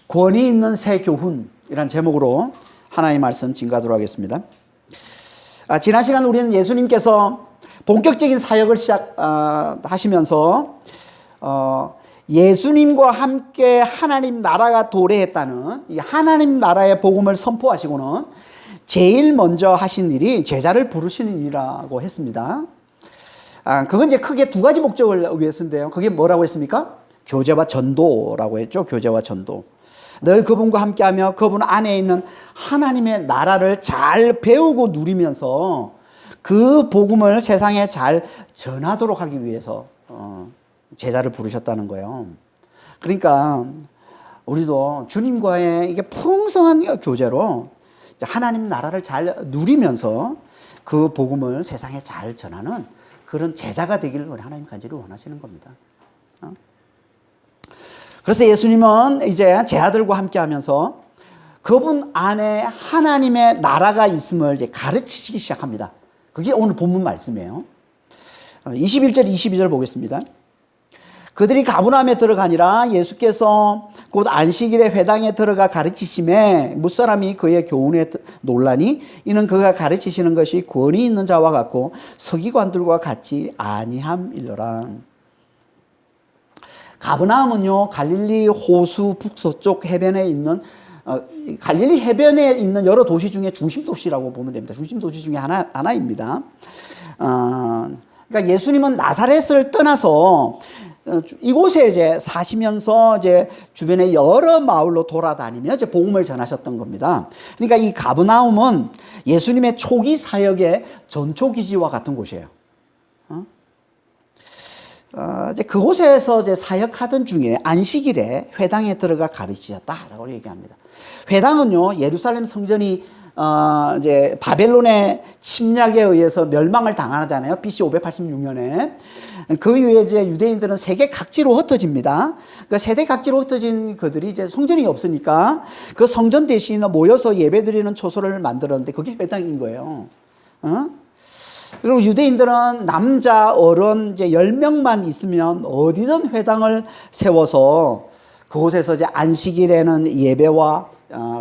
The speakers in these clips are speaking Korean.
권위 있는 새 교훈이란 제목으로 하나님의 말씀 증거하도록 하겠습니다. 지난 시간 우리는 예수님께서 본격적인 사역을 시작하시면서 예수님과 함께 하나님 나라가 도래했다는 이 하나님 나라의 복음을 선포하시고는 제일 먼저 하신 일이 제자를 부르시는 일이라고 했습니다. 그건 이제 크게 두 가지 목적을 위해서인데요. 그게 뭐라고 했습니까? 교제와 전도라고 했죠. 교제와 전도. 늘 그분과 함께하며 그분 안에 있는 하나님의 나라를 잘 배우고 누리면서 그 복음을 세상에 잘 전하도록 하기 위해서 제자를 부르셨다는 거예요. 그러니까 우리도 주님과의 이게 풍성한 교제로 하나님 나라를 잘 누리면서 그 복음을 세상에 잘 전하는 그런 제자가 되기를 하나님 간절히 원하시는 겁니다. 그래서 예수님은 이제 제 아들과 함께 하면서 그분 안에 하나님의 나라가 있음을 이제 가르치기 시작합니다. 그게 오늘 본문 말씀이에요. 21절, 22절 보겠습니다. 그들이 가버나움에 들어가니라 예수께서 곧 안식일에 회당에 들어가 가르치심에 무사람이 그의 교훈에 놀라니 이는 그가 가르치시는 것이 권위 있는 자와 같고 서기관들과 같이 아니함이더라. 가버나움은요 갈릴리 호수 북서쪽 해변에 있는 갈릴리 해변에 있는 여러 도시 중에 중심 도시라고 보면 됩니다. 중심 도시 중에 하나입니다. 그러니까 예수님은 나사렛을 떠나서 이곳에 이제 사시면서 이제 주변에 여러 마을로 돌아다니며 이제 복음을 전하셨던 겁니다. 그러니까 이 가버나움은 예수님의 초기 사역의 전초기지와 같은 곳이에요. 이제 그곳에서 이제 사역하던 중에 안식일에 회당에 들어가 가르치셨다라고 얘기합니다. 회당은요 예루살렘 성전이 이제 바벨론의 침략에 의해서 멸망을 당하잖아요. BC 586년에. 그 이후에 이제 유대인들은 세계 각지로 흩어집니다. 그 세계 각지로 흩어진 그들이 이제 성전이 없으니까 그 성전 대신에 모여서 예배드리는 초소를 만들었는데 그게 회당인 거예요. 그리고 유대인들은 남자, 어른 이제 10명만 있으면 어디든 회당을 세워서 그곳에서 이제 안식일에는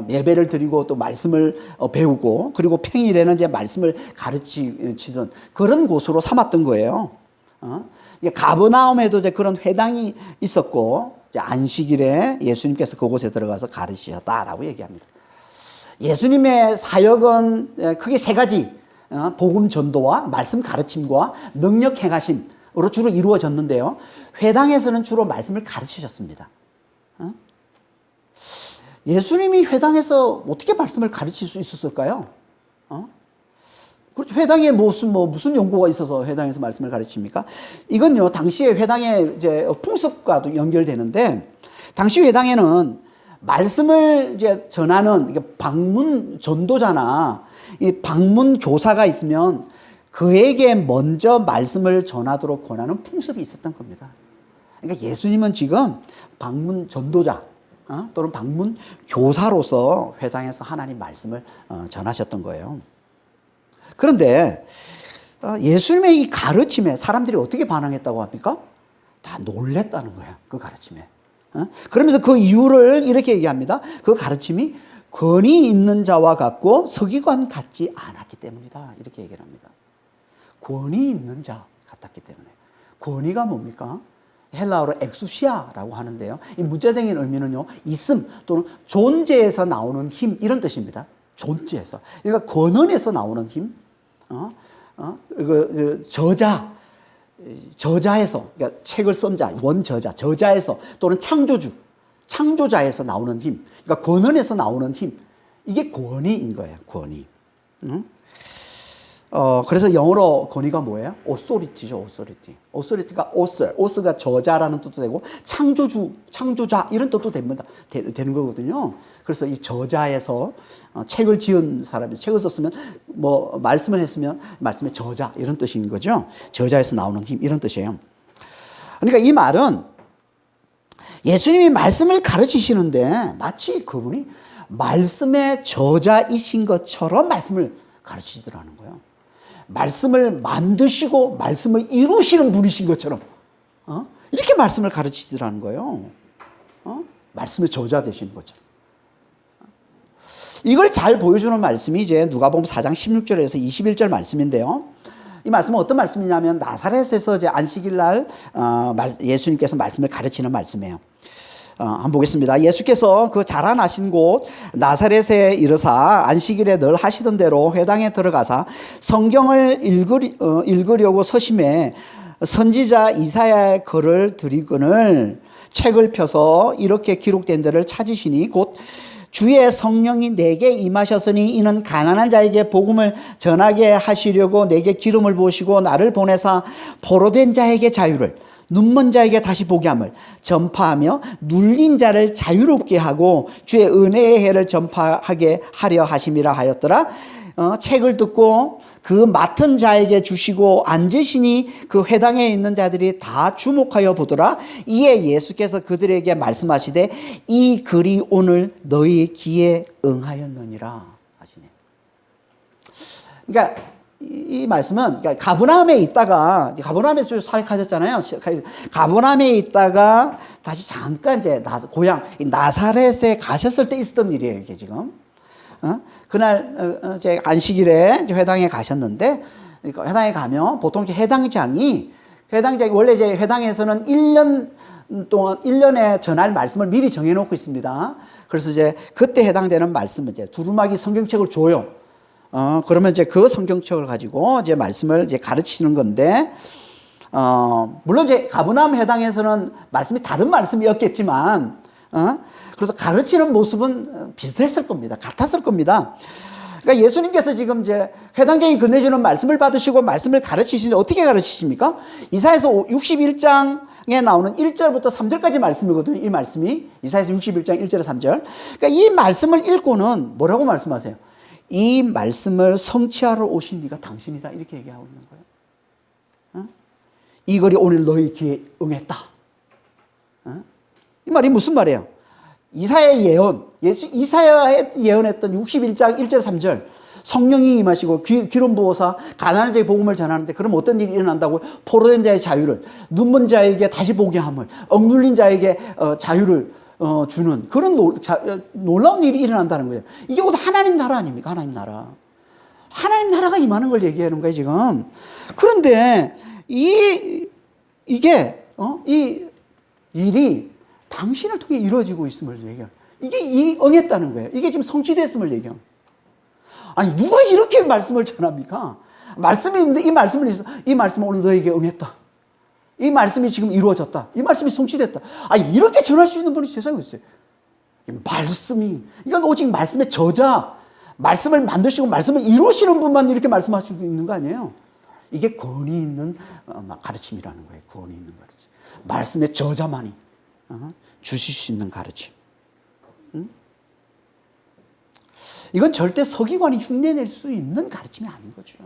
예배를 드리고 또 말씀을 배우고 그리고 평일에는 이제 말씀을 가르치던 그런 곳으로 삼았던 거예요. 가버나움에도 이제 그런 회당이 있었고 이제 안식일에 예수님께서 그곳에 들어가서 가르치셨다라고 얘기합니다. 예수님의 사역은 크게 세 가지 복음 전도와 말씀 가르침과 능력 행하심으로 주로 이루어졌는데요. 회당에서는 주로 말씀을 가르치셨습니다. 예수님이 회당에서 어떻게 말씀을 가르칠 수 있었을까요? 그렇죠. 회당에 무슨 연고가 있어서 회당에서 말씀을 가르칩니까? 이건요, 당시에 회당의 이제 풍습과도 연결되는데, 당시 회당에는 말씀을 이제 전하는 방문 전도자나 이 방문 교사가 있으면 그에게 먼저 말씀을 전하도록 권하는 풍습이 있었던 겁니다. 그러니까 예수님은 지금 방문 전도자 또는 방문 교사로서 회당에서 하나님 말씀을 전하셨던 거예요. 그런데 예수님의 이 가르침에 사람들이 어떻게 반응했다고 합니까? 다 놀랬다는 거예요. 그 가르침에. 그러면서 그 이유를 이렇게 얘기합니다. 그 가르침이 권위 있는 자와 같고 서기관 같지 않았기 때문이다. 이렇게 얘기를 합니다. 권위 있는 자 같았기 때문에. 권위가 뭡니까? 헬라어로 엑수시아라고 하는데요. 이 문자적인 의미는요, 있음 또는 존재에서 나오는 힘 이런 뜻입니다. 존재에서. 그러니까 권한에서 나오는 힘, 저자에서, 그러니까 책을 쓴 자, 저자에서 또는 창조자에서 나오는 힘, 그러니까 권한에서 나오는 힘, 이게 권위인 거예요. 권위. 그래서 영어로 권위가 뭐예요? authority죠, authority. authority가 author가 저자라는 뜻도 되고, 창조자, 이런 뜻도 되는 거거든요. 그래서 이 저자에서 책을 지은 사람이 책을 썼으면, 말씀을 했으면, 말씀의 저자, 이런 뜻인 거죠. 저자에서 나오는 힘, 이런 뜻이에요. 그러니까 이 말은 예수님이 말씀을 가르치시는데, 마치 그분이 말씀의 저자이신 것처럼 말씀을 가르치시더라는 거예요. 말씀을 만드시고 말씀을 이루시는 분이신 것처럼 이렇게 말씀을 가르치시더라는 거예요. 말씀의 저자 되시는 거죠. 이걸 잘 보여주는 말씀이 이제 누가복음 4장 16절에서 21절 말씀인데요. 이 말씀은 어떤 말씀이냐면 나사렛에서 이제 안식일 날 예수님께서 말씀을 가르치는 말씀이에요. 한번 보겠습니다. 예수께서 그 자라나신 곳 나사렛에 이르사 안식일에 늘 하시던 대로 회당에 들어가사 성경을 읽으려고 서심해 선지자 이사야의 글을 들이거늘 책을 펴서 이렇게 기록된 데를 찾으시니 곧 주의 성령이 내게 임하셨으니 이는 가난한 자에게 복음을 전하게 하시려고 내게 기름을 부으시고 나를 보내사 포로된 자에게 자유를 눈먼 자에게 다시 보게 함을 전파하며 눌린 자를 자유롭게 하고 주의 은혜의 해를 전파하게 하려 하심이라 하였더라. 책을 듣고 그 맡은 자에게 주시고 앉으시니 그 회당에 있는 자들이 다 주목하여 보더라. 이에 예수께서 그들에게 말씀하시되 이 글이 오늘 너희 귀에 응하였느니라 하시네. 그러니까 이 말씀은 가버나움에 있다가 가버나움에서 사역하셨잖아요. 가버나움에 있다가 다시 잠깐 이제 고향 나사렛에 가셨을 때 있었던 일이에요. 이게 지금. 그날 이제 안식일에 이제 회당에 가셨는데 회당에 가면 보통 회당장이 원래 이제 회당에서는 1년 동안 1년에 전할 말씀을 미리 정해놓고 있습니다. 그래서 이제 그때 해당되는 말씀은 이제 두루마기 성경책을 줘요. 그러면 이제 그 성경책을 가지고 이제 말씀을 이제 가르치는 건데, 물론 이제 가버나움 회당에서는 말씀이 다른 말씀이었겠지만, 그래서 가르치는 모습은 비슷했을 겁니다. 같았을 겁니다. 그러니까 예수님께서 지금 이제 회당장이 건네주는 말씀을 받으시고 말씀을 가르치시는데 어떻게 가르치십니까? 이사야서 61장에 나오는 1절부터 3절까지 말씀이거든요. 이 말씀이 이사야서 61장 1절에 3절. 그러니까 이 말씀을 읽고는 뭐라고 말씀하세요? 이 말씀을 성취하러 오신 네가 당신이다 이렇게 얘기하고 있는 거예요. 이 글이 오늘 너희 귀에 응했다. 이 말이 무슨 말이에요? 이사야의 예언, 이사야에 예언했던 61장 1절 3절 성령이 임하시고 기름 부어서 가난한 자의 복음을 전하는데 그럼 어떤 일이 일어난다고요? 포로된 자의 자유를, 눈먼 자에게 다시 보게 함을, 억눌린 자에게 자유를 주는 그런 놀라운 일이 일어난다는 거예요. 이게 곧 하나님 나라 아닙니까? 하나님 나라. 하나님 나라가 임하는 걸 얘기하는 거예요, 지금. 그런데 이게 이 일이 당신을 통해 이루어지고 있음을 얘기해요. 이게 응했다는 거예요. 이게 지금 성취됐음을 얘기해요. 아니, 누가 이렇게 말씀을 전합니까? 말씀이 있는데 이 말씀은 오늘 너에게 응했다. 이 말씀이 지금 이루어졌다. 이 말씀이 성취됐다. 아니, 이렇게 전할 수 있는 분이 세상에 있어요. 이건 오직 말씀의 저자, 말씀을 만드시고 말씀을 이루시는 분만 이렇게 말씀할 수 있는 거 아니에요? 이게 권위 있는 가르침이라는 거예요. 권위 있는 가르침. 말씀의 저자만이 주실 수 있는 가르침. 이건 절대 서기관이 흉내낼 수 있는 가르침이 아닌 거죠.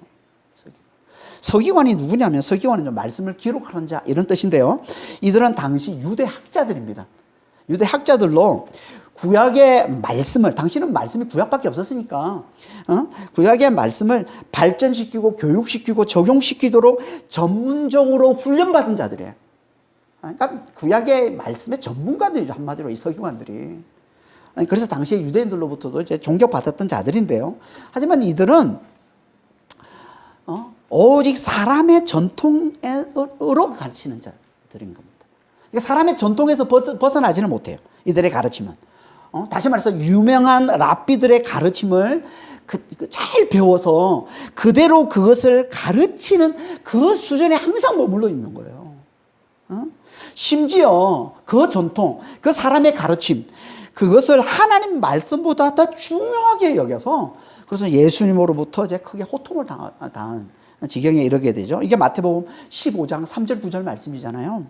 서기관이 누구냐면 서기관은 말씀을 기록하는 자 이런 뜻인데요. 이들은 당시 유대 학자들입니다. 유대 학자들로 구약의 말씀을, 당시는 말씀이 구약밖에 없었으니까 구약의 말씀을 발전시키고 교육시키고 적용시키도록 전문적으로 훈련받은 자들이에요. 그러니까 구약의 말씀의 전문가들이죠. 한마디로 이 서기관들이. 그래서 당시에 유대인들로부터도 이제 존경받았던 자들인데요. 하지만 이들은 오직 사람의 전통으로 가르치는 자들인 겁니다. 사람의 전통에서 벗어나지는 못해요. 이들의 가르침은. 다시 말해서 유명한 랍비들의 가르침을 잘 배워서 그대로 그것을 가르치는 그 수준에 항상 머물러 있는 거예요. 심지어 그 전통, 그 사람의 가르침, 그것을 하나님 말씀보다 더 중요하게 여겨서 그래서 예수님으로부터 이제 크게 호통을 당하는 지경에 이르게 되죠. 이게 마태복음 15장 3절 9절 말씀이잖아요.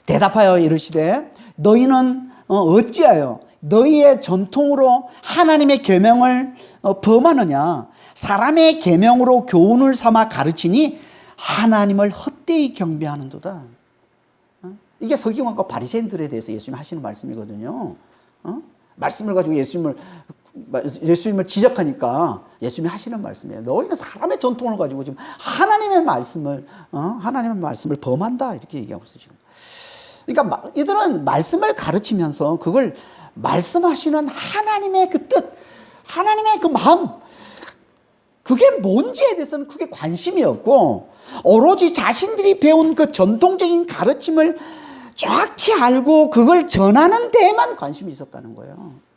대답하여 이르시되 너희는 어찌하여 너희의 전통으로 하나님의 계명을 범하느냐? 사람의 계명으로 교훈을 삼아 가르치니 하나님을 헛되이 경배하는도다. 이게 서기관과 바리새인들에 대해서 예수님이 하시는 말씀이거든요. 말씀을 가지고 예수님을 지적하니까 예수님이 하시는 말씀이에요. 너희는 사람의 전통을 가지고 지금 하나님의 말씀을 범한다 이렇게 얘기하고 있어요. 지금. 그러니까 이들은 말씀을 가르치면서 그걸 말씀하시는 하나님의 그 뜻, 하나님의 그 마음, 그게 뭔지에 대해서는 크게 관심이 없고 오로지 자신들이 배운 그 전통적인 가르침을 정확히 알고 그걸 전하는 데에만 관심이 있었다는 거예요.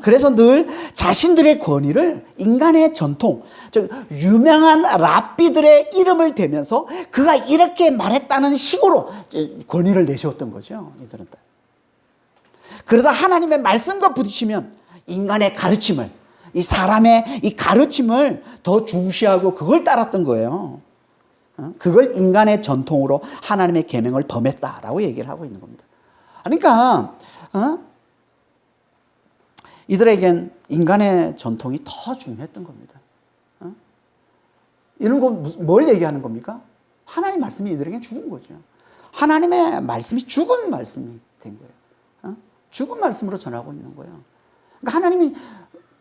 그래서 늘 자신들의 권위를 인간의 전통, 즉 유명한 랍비들의 이름을 대면서 그가 이렇게 말했다는 식으로 권위를 내세웠던 거죠. 이들은. 그러다 하나님의 말씀과 부딪히면 인간의 가르침을, 이 사람의 이 가르침을 더 중시하고 그걸 따랐던 거예요. 그걸 인간의 전통으로 하나님의 계명을 범했다라고 얘기를 하고 있는 겁니다. 그러니까 이들에겐 인간의 전통이 더 중요했던 겁니다. 이런 거 뭘 얘기하는 겁니까? 하나님 말씀이 이들에겐 죽은 거죠. 하나님의 말씀이 죽은 말씀이 된 거예요. 죽은 말씀으로 전하고 있는 거예요. 그러니까 하나님이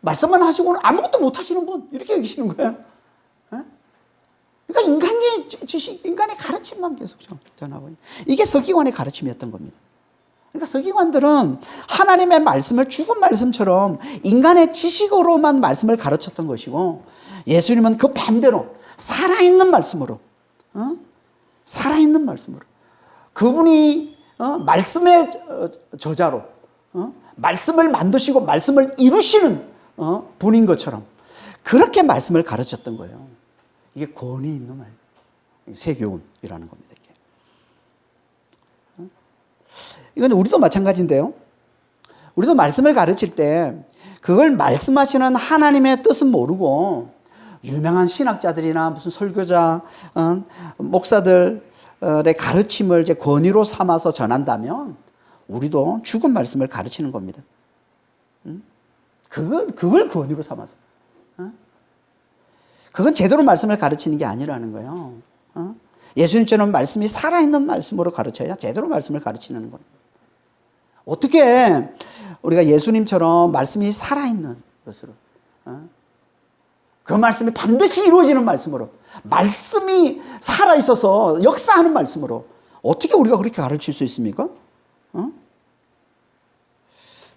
말씀만 하시고는 아무것도 못 하시는 분, 이렇게 여기시는 거예요. 그러니까 인간의 지식, 인간의 가르침만 계속 전하고 있는, 이게 서기관의 가르침이었던 겁니다. 그러니까 서기관들은 하나님의 말씀을 죽은 말씀처럼 인간의 지식으로만 말씀을 가르쳤던 것이고, 예수님은 그 반대로 살아있는 말씀으로, 살아있는 말씀으로, 그분이 말씀의 저자로 말씀을 만드시고 말씀을 이루시는 분인 것처럼 그렇게 말씀을 가르쳤던 거예요. 이게 권위 있는 말, 세교훈이라는 겁니다. 이건 우리도 마찬가지인데요. 우리도 말씀을 가르칠 때 그걸 말씀하시는 하나님의 뜻은 모르고 유명한 신학자들이나 무슨 설교자, 목사들의 가르침을 이제 권위로 삼아서 전한다면 우리도 죽은 말씀을 가르치는 겁니다. 그걸 권위로 삼아서. 그건 제대로 말씀을 가르치는 게 아니라는 거예요. 예수님처럼 말씀이 살아있는 말씀으로 가르쳐야 제대로 말씀을 가르치는 겁니다. 어떻게 우리가 예수님처럼 말씀이 살아있는 것으로, 그 말씀이 반드시 이루어지는 말씀으로, 말씀이 살아있어서 역사하는 말씀으로 어떻게 우리가 그렇게 가르칠 수 있습니까?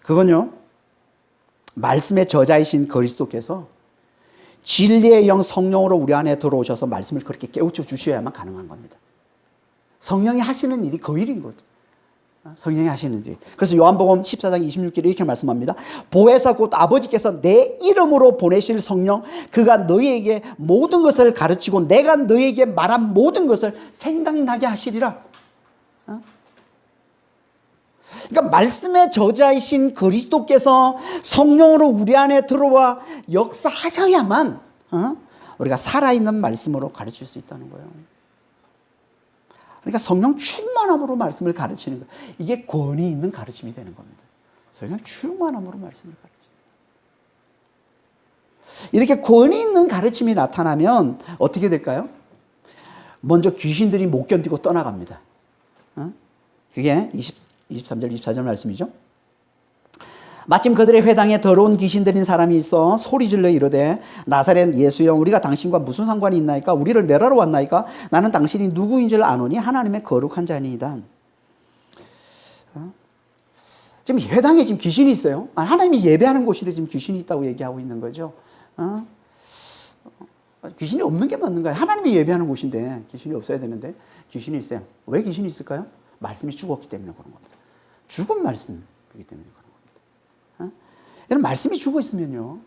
그건요, 말씀의 저자이신 그리스도께서 진리의 영 성령으로 우리 안에 들어오셔서 말씀을 그렇게 깨우쳐 주셔야만 가능한 겁니다. 성령이 하시는 일이 그 일인 거죠. 성령이 하시는 일. 그래서 요한복음 14장 26절에 이렇게 말씀합니다. 보혜사 곧 아버지께서 내 이름으로 보내실 성령, 그가 너희에게 모든 것을 가르치고 내가 너희에게 말한 모든 것을 생각나게 하시리라. 그러니까 말씀의 저자이신 그리스도께서 성령으로 우리 안에 들어와 역사하셔야만 우리가 살아있는 말씀으로 가르칠 수 있다는 거예요. 그러니까 성령 충만함으로 말씀을 가르치는 거예요. 이게 권위 있는 가르침이 되는 겁니다. 성령 충만함으로 말씀을 가르치는. 이렇게 권위 있는 가르침이 나타나면 어떻게 될까요? 먼저 귀신들이 못 견디고 떠나갑니다. 그게 23절, 24절 말씀이죠. 마침 그들의 회당에 더러운 귀신 들린 사람이 있어 소리질러 이르되 나사렛 예수여 우리가 당신과 무슨 상관이 있나이까? 우리를 멸하러 왔나이까? 나는 당신이 누구인 줄 아노니 하나님의 거룩한 자니이다. 지금 회당에 지금 귀신이 있어요. 하나님이 예배하는 곳인데 지금 귀신이 있다고 얘기하고 있는 거죠. 귀신이 없는 게 맞는 거예요. 하나님이 예배하는 곳인데 귀신이 없어야 되는데 귀신이 있어요. 왜 귀신이 있을까요? 말씀이 죽었기 때문에 그런 겁니다. 죽은 말씀이기 때문에 그런 겁니다. 이런 말씀이 죽어 있으면요,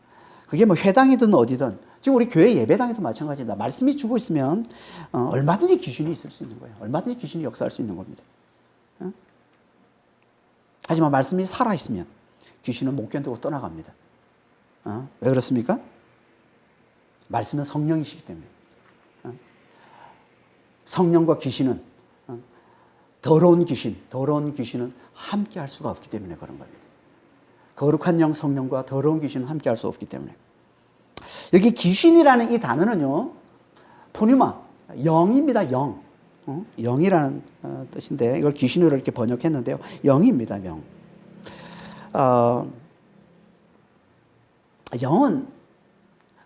그게 뭐 회당이든 어디든, 지금 우리 교회 예배당에도 마찬가지입니다. 말씀이 죽어 있으면 얼마든지 귀신이 있을 수 있는 거예요. 얼마든지 귀신이 역사할 수 있는 겁니다. 하지만 말씀이 살아있으면 귀신은 못 견디고 떠나갑니다. 왜 그렇습니까? 말씀은 성령이시기 때문에. 성령과 귀신은, 더러운 귀신은 함께 할 수가 없기 때문에 그런 겁니다. 거룩한 영 성령과 더러운 귀신은 함께 할 수 없기 때문에. 여기 귀신이라는 이 단어는요, 포뉴마, 영입니다. 영. 영이라는 뜻인데 이걸 귀신으로 이렇게 번역했는데요. 영입니다. 영. 영은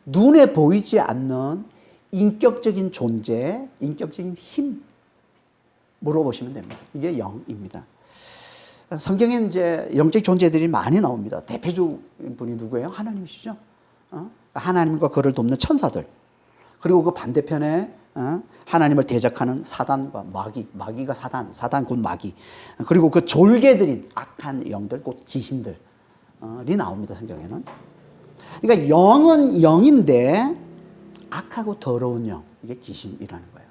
눈에 보이지 않는 인격적인 존재, 인격적인 힘, 물어보시면 됩니다. 이게 영입니다. 성경에 이제 영적 존재들이 많이 나옵니다. 대표적 분이 누구예요? 하나님이시죠. 하나님과 그를 돕는 천사들. 그리고 그 반대편에 하나님을 대적하는 사단과 마귀가 사단 곧 마귀. 그리고 그 졸개들인 악한 영들 곧 귀신들이 나옵니다. 성경에는. 그러니까 영은 영인데 악하고 더러운 영, 이게 귀신이라는 거예요.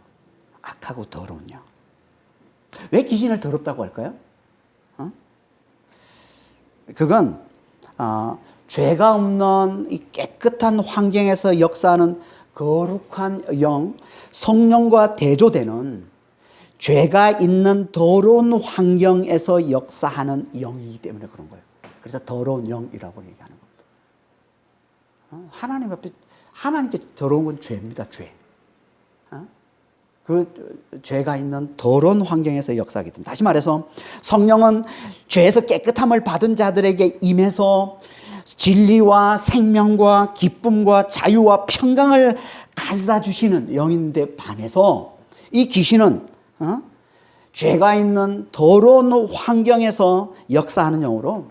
악하고 더러운 영. 왜 귀신을 더럽다고 할까요? 그건 죄가 없는 이 깨끗한 환경에서 역사하는 거룩한 영, 성령과 대조되는 죄가 있는 더러운 환경에서 역사하는 영이기 때문에 그런 거예요. 그래서 더러운 영이라고 얘기하는 겁니다. 하나님 앞에, 하나님께 더러운 건 죄입니다. 죄. 그 죄가 있는 더러운 환경에서 역사하기 때문에, 다시 말해서 성령은 죄에서 깨끗함을 받은 자들에게 임해서 진리와 생명과 기쁨과 자유와 평강을 가져다 주시는 영인데 반해서 이 귀신은 죄가 있는 더러운 환경에서 역사하는 영으로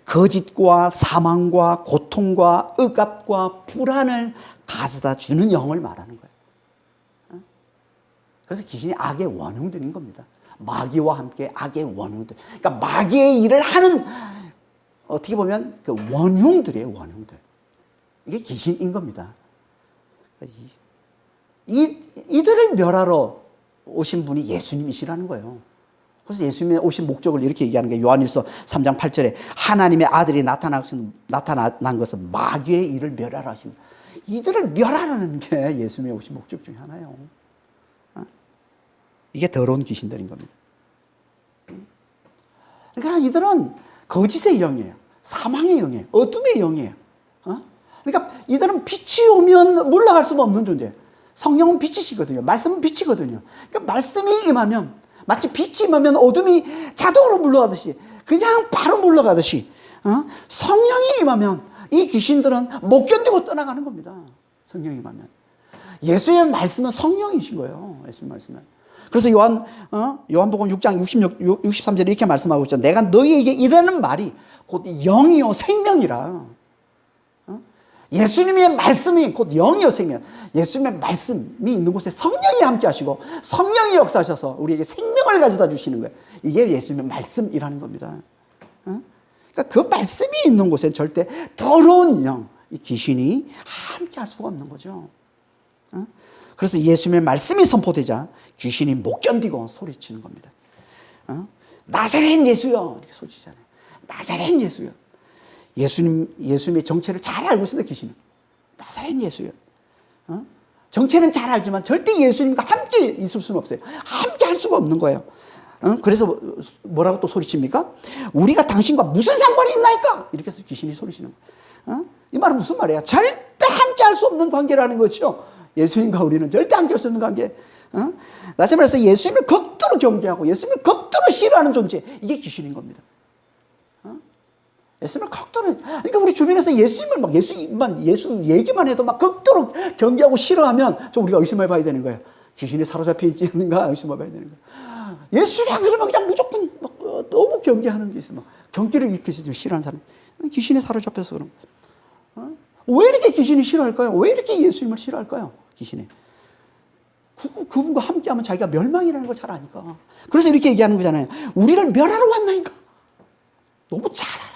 거짓과 사망과 고통과 억압과 불안을 가져다 주는 영을 말하는 거예요. 그래서 귀신이 악의 원흉들인 겁니다. 마귀와 함께 악의 원흉들. 그러니까 마귀의 일을 하는, 어떻게 보면 그 원흉들이에요, 원흉들. 이게 귀신인 겁니다. 이들을 멸하러 오신 분이 예수님이시라는 거예요. 그래서 예수님이 오신 목적을 이렇게 얘기하는 게 요한일서 3장 8절에 하나님의 아들이 나타난 것은 마귀의 일을 멸하라 하십니다. 이들을 멸하라는 게 예수님의 오신 목적 중에 하나예요. 이게 더러운 귀신들인 겁니다. 그러니까 이들은 거짓의 영이에요. 사망의 영이에요. 어둠의 영이에요. 그러니까 이들은 빛이 오면 물러갈 수가 없는 존재예요. 성령은 빛이시거든요. 말씀은 빛이거든요. 그러니까 말씀이 임하면, 마치 빛이 임하면 어둠이 자동으로 물러가듯이, 그냥 바로 물러가듯이, 성령이 임하면 이 귀신들은 못 견디고 떠나가는 겁니다. 성령이 임하면. 예수의 말씀은 성령이신 거예요. 예수의 말씀은. 그래서 요한복음 6장 63절에 이렇게 말씀하고 있죠. 내가 너희에게 이르는 말이 곧 영이요 생명이라. 예수님의 말씀이 곧 영이요 생명. 예수님의 말씀이 있는 곳에 성령이 함께 하시고 성령이 역사하셔서 우리에게 생명을 가져다 주시는 거예요. 이게 예수님의 말씀이라는 겁니다. 그러니까 그 말씀이 있는 곳에 절대 더러운 영, 이 귀신이 함께 할 수가 없는 거죠. 그래서 예수님의 말씀이 선포되자 귀신이 못 견디고 소리치는 겁니다. 나사렛 예수여! 이렇게 소리치잖아요. 나사렛 예수여! 예수님의 정체를 잘 알고 있습니다, 귀신은. 나사렛 예수여! 정체는 잘 알지만 절대 예수님과 함께 있을 수는 없어요. 함께 할 수가 없는 거예요. 그래서 뭐라고 또 소리칩니까? 우리가 당신과 무슨 상관이 있나이까? 이렇게 해서 귀신이 소리치는 거예요. 이 말은 무슨 말이야? 절대 함께 할 수 없는 관계라는 거죠. 예수님과 우리는 절대 함께 할 수 없는 관계. 다시 말해서 예수님을 극도로 경계하고 예수님을 극도로 싫어하는 존재. 이게 귀신인 겁니다. 예수님을 극도로, 그러니까 우리 주변에서 예수님을 막 예수 얘기만 해도 막 극도로 경계하고 싫어하면 좀 우리가 의심해 봐야 되는 거예요. 귀신이 사로잡혀 있지 않는가 의심해 봐야 되는 거예요. 예수라 그러면 그냥 무조건 막 너무 경계하는 게 있어. 막 경계를 일으키지 싫어하는 사람. 귀신에 사로잡혀서 그런 거예요. 왜 이렇게 귀신이 싫어할까요? 왜 이렇게 예수님을 싫어할까요? 귀신이. 그분과 함께하면 자기가 멸망이라는 걸 잘 아니까. 그래서 이렇게 얘기하는 거잖아요. 우리를 멸하러 왔나니까. 너무 잘 알아요.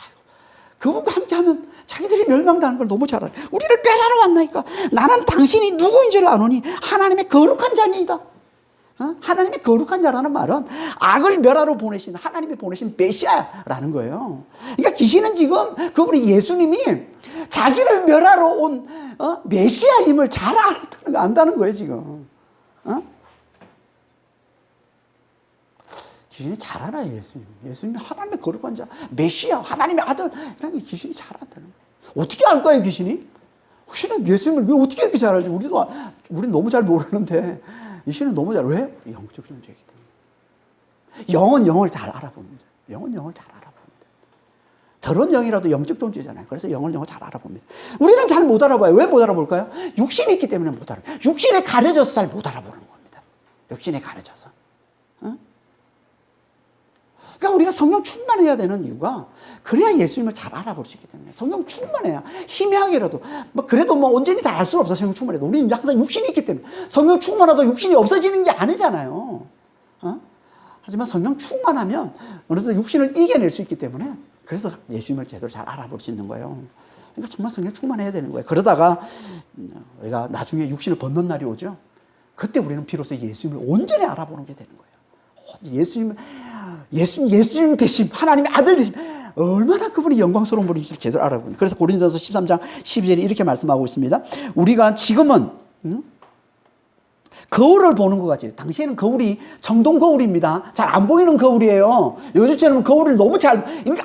그분과 함께하면 자기들이 멸망당하는 걸 너무 잘 알아요. 우리를 멸하러 왔나니까. 나는 당신이 누구인지를 아노니 하나님의 거룩한 자니이다. 하나님의 거룩한 자라는 말은 악을 멸하러 보내신 하나님이 보내신 메시아라는 거예요. 그러니까 귀신은 지금 그 우리 예수님이 자기를 멸하러 온 메시아임을 잘 안다는 거예요 지금. 귀신이 잘 알아요 예수님. 예수님이 하나님의 거룩한 자, 메시아, 하나님의 아들 이런 게 귀신이 잘 안다는 거예요. 어떻게 알까요 귀신이? 귀신은 예수님을 왜 어떻게 이렇게 잘 알지? 우리는 너무 잘 모르는데 이 신은 너무 잘, 왜? 영적 존재이기 때문에. 영은 영을 잘 알아봅니다. 영은 영을 잘 알아봅니다. 더러운 영이라도 영적 존재잖아요. 그래서 영을 잘 알아봅니다. 우리는 잘 못 알아봐요. 왜 못 알아볼까요? 육신이 있기 때문에 못 알아봐요. 육신에 가려져서 잘 못 알아보는 겁니다. 육신에 가려져서. 우리가 성령 충만해야 되는 이유가 그래야 예수님을 잘 알아볼 수 있기 때문에. 성령 충만해야 희미하게라도 뭐 그래도 뭐 온전히 다 알 수 없어. 성령 충만해도 우리는 항상 육신이 있기 때문에. 성령 충만하도 육신이 없어지는 게 아니잖아요. 하지만 성령 충만하면 어느 정도 육신을 이겨낼 수 있기 때문에 그래서 예수님을 제대로 잘 알아볼 수 있는 거예요. 그러니까 정말 성령 충만해야 되는 거예요. 그러다가 우리가 나중에 육신을 벗는 날이 오죠. 그때 우리는 비로소 예수님을 온전히 알아보는 게 되는 거예요. 예수님 되심, 하나님의 아들 되심, 얼마나 그분이 영광스러운 분이실지 제대로 알아보는. 그래서 고린도전서 13장 12절에 이렇게 말씀하고 있습니다. 우리가 지금은 거울을 보는 것 같지. 당시에는 거울이 정동 거울입니다. 잘 안 보이는 거울이에요. 요즘처럼 거울을 너무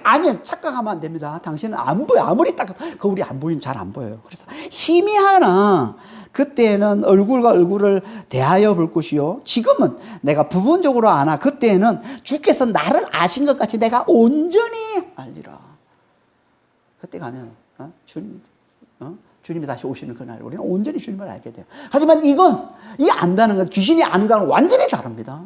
아니에요. 착각하면 안 됩니다. 당시에는 안 보여. 아무리 딱 거울이 안 보이면 잘 안 보여요. 그래서 희미하나 그때는 얼굴과 얼굴을 대하여 볼 것이요. 지금은 내가 부분적으로 아나 그때는 주께서 나를 아신 것 같이 내가 온전히 알리라. 그때 가면 주님이 다시 오시는 그날 우리는 온전히 주님을 알게 돼요. 하지만 이 안다는 건 귀신이 아는 거랑 완전히 다릅니다.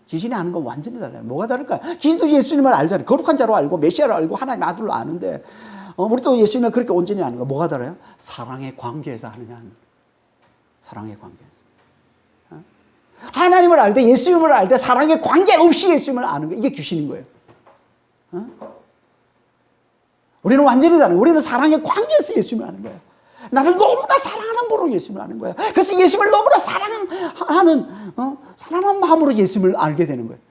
귀신이 아는 건 완전히 달라요. 뭐가 다를까요? 귀신도 예수님을 알잖아요. 거룩한 자로 알고 메시아로 알고 하나님의 아들로 아는데 우리도 예수님을 그렇게 온전히 아는 거 뭐가 달라요? 사랑의 관계에서 하느냐. 사랑의 관계에서. 하나님을 알 때 예수님을 알 때 사랑의 관계 없이 예수님을 아는 거 이게 귀신인 거예요. 우리는 완전히 다른 거예요. 우리는 사랑의 관계에서 예수님을 아는 거예요. 나를 너무나 사랑하는 분으로 예수님을 아는 거예요. 그래서 예수님을 너무나 사랑하는 마음으로 예수님을 알게 되는 거예요.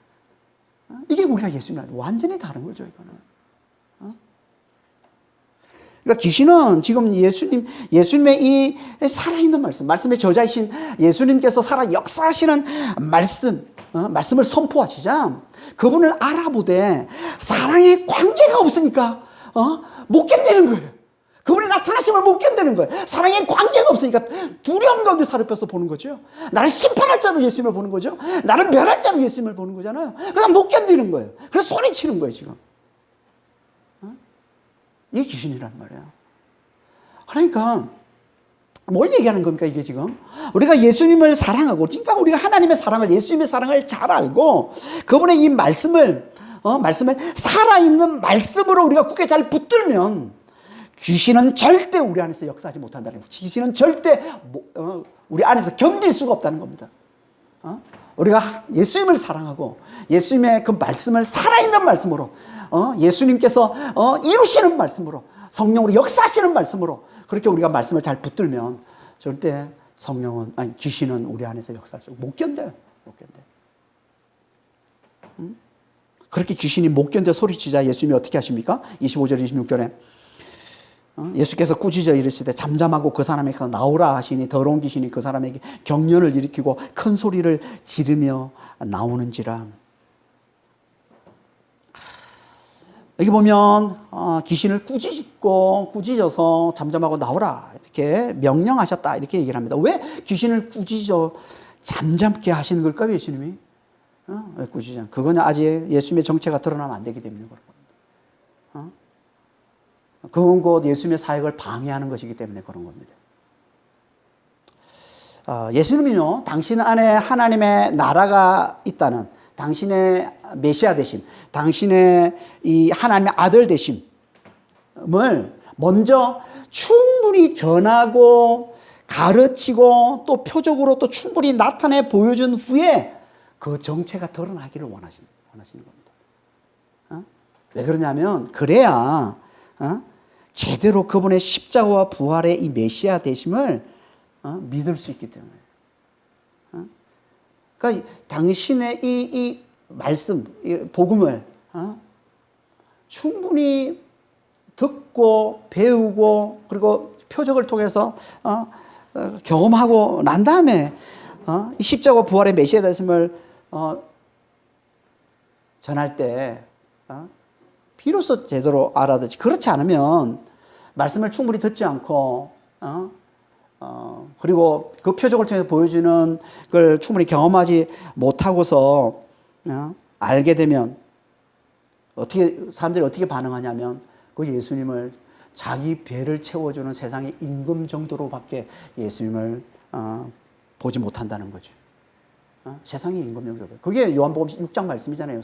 이게 우리가 예수님을 알고 완전히 다른 거죠, 이거는. 그러니까 귀신은 지금 예수님의 이 살아있는 말씀의 저자이신 예수님께서 살아 역사하시는 말씀을 선포하시자 그분을 알아보되 사랑의 관계가 없으니까 못 견디는 거예요. 그분의 나타나심을 못 견디는 거예요. 사랑의 관계가 없으니까 두려움 가운데 살을 펴서 보는 거죠. 나를 심판할 자로 예수님을 보는 거죠. 나를 멸할 자로 예수님을 보는 거잖아요. 그래서 못 견디는 거예요. 그래서 소리치는 거예요, 지금. 이게 귀신이란 말이에요. 그러니까 뭘 얘기하는 겁니까, 이게 지금? 우리가 예수님을 사랑하고, 그러니까 우리가 하나님의 사랑을, 예수님의 사랑을 잘 알고, 그분의 이 말씀을 살아있는 말씀으로 우리가 굳게 잘 붙들면, 귀신은 절대 우리 안에서 역사하지 못한다는 거예요. 귀신은 절대 우리 안에서 견딜 수가 없다는 겁니다. 우리가 예수님을 사랑하고, 예수님의 그 말씀을 살아있는 말씀으로, 예수님께서 이루시는 말씀으로 성령으로 역사하시는 말씀으로 그렇게 우리가 말씀을 잘 붙들면 절대 귀신은 우리 안에서 역사할 수 못 견뎌요. 못 견뎌. 그렇게 귀신이 못 견뎌 소리치자 예수님이 어떻게 하십니까? 25절 26절에 예수께서 꾸짖어 이르시되 잠잠하고 그 사람에게 나오라 하시니 더러운 귀신이 그 사람에게 경련을 일으키고 큰 소리를 지르며 나오는지라. 여기 보면 귀신을 꾸짖어서 잠잠하고 나오라 이렇게 명령하셨다 이렇게 얘기를 합니다. 왜 귀신을 꾸짖어 잠잠게 하시는 걸까요, 예수님이? 왜 꾸짖어? 그건 아직 예수님의 정체가 드러나면 안 되기 때문에 그런 겁니다. 그건 곧 예수님의 사역을 방해하는 것이기 때문에 그런 겁니다. 예수님은요, 당신 안에 하나님의 나라가 있다는 당신의 메시아 되심, 당신의 이 하나님의 아들 되심을 먼저 충분히 전하고 가르치고 또 표적으로 또 충분히 나타내 보여준 후에 그 정체가 드러나기를 원하시는 겁니다. 왜 그러냐면 그래야 제대로 그분의 십자가와 부활의 이 메시아 되심을 믿을 수 있기 때문에. 그러니까 당신의 이 말씀, 이 복음을 충분히 듣고 배우고 그리고 표적을 통해서 경험하고 난 다음에 이 십자가 부활의 메시아 되심을 전할 때 비로소 제대로 알아듣지. 그렇지 않으면 말씀을 충분히 듣지 않고 그리고 그 표적을 통해서 보여주는 걸 충분히 경험하지 못하고서 알게 되면 사람들이 어떻게 반응하냐면 그 예수님을 자기 배를 채워주는 세상의 임금 정도로밖에 예수님을 보지 못한다는 거죠. 세상의 임금 정도. 그게 요한복음 6장 말씀이잖아요.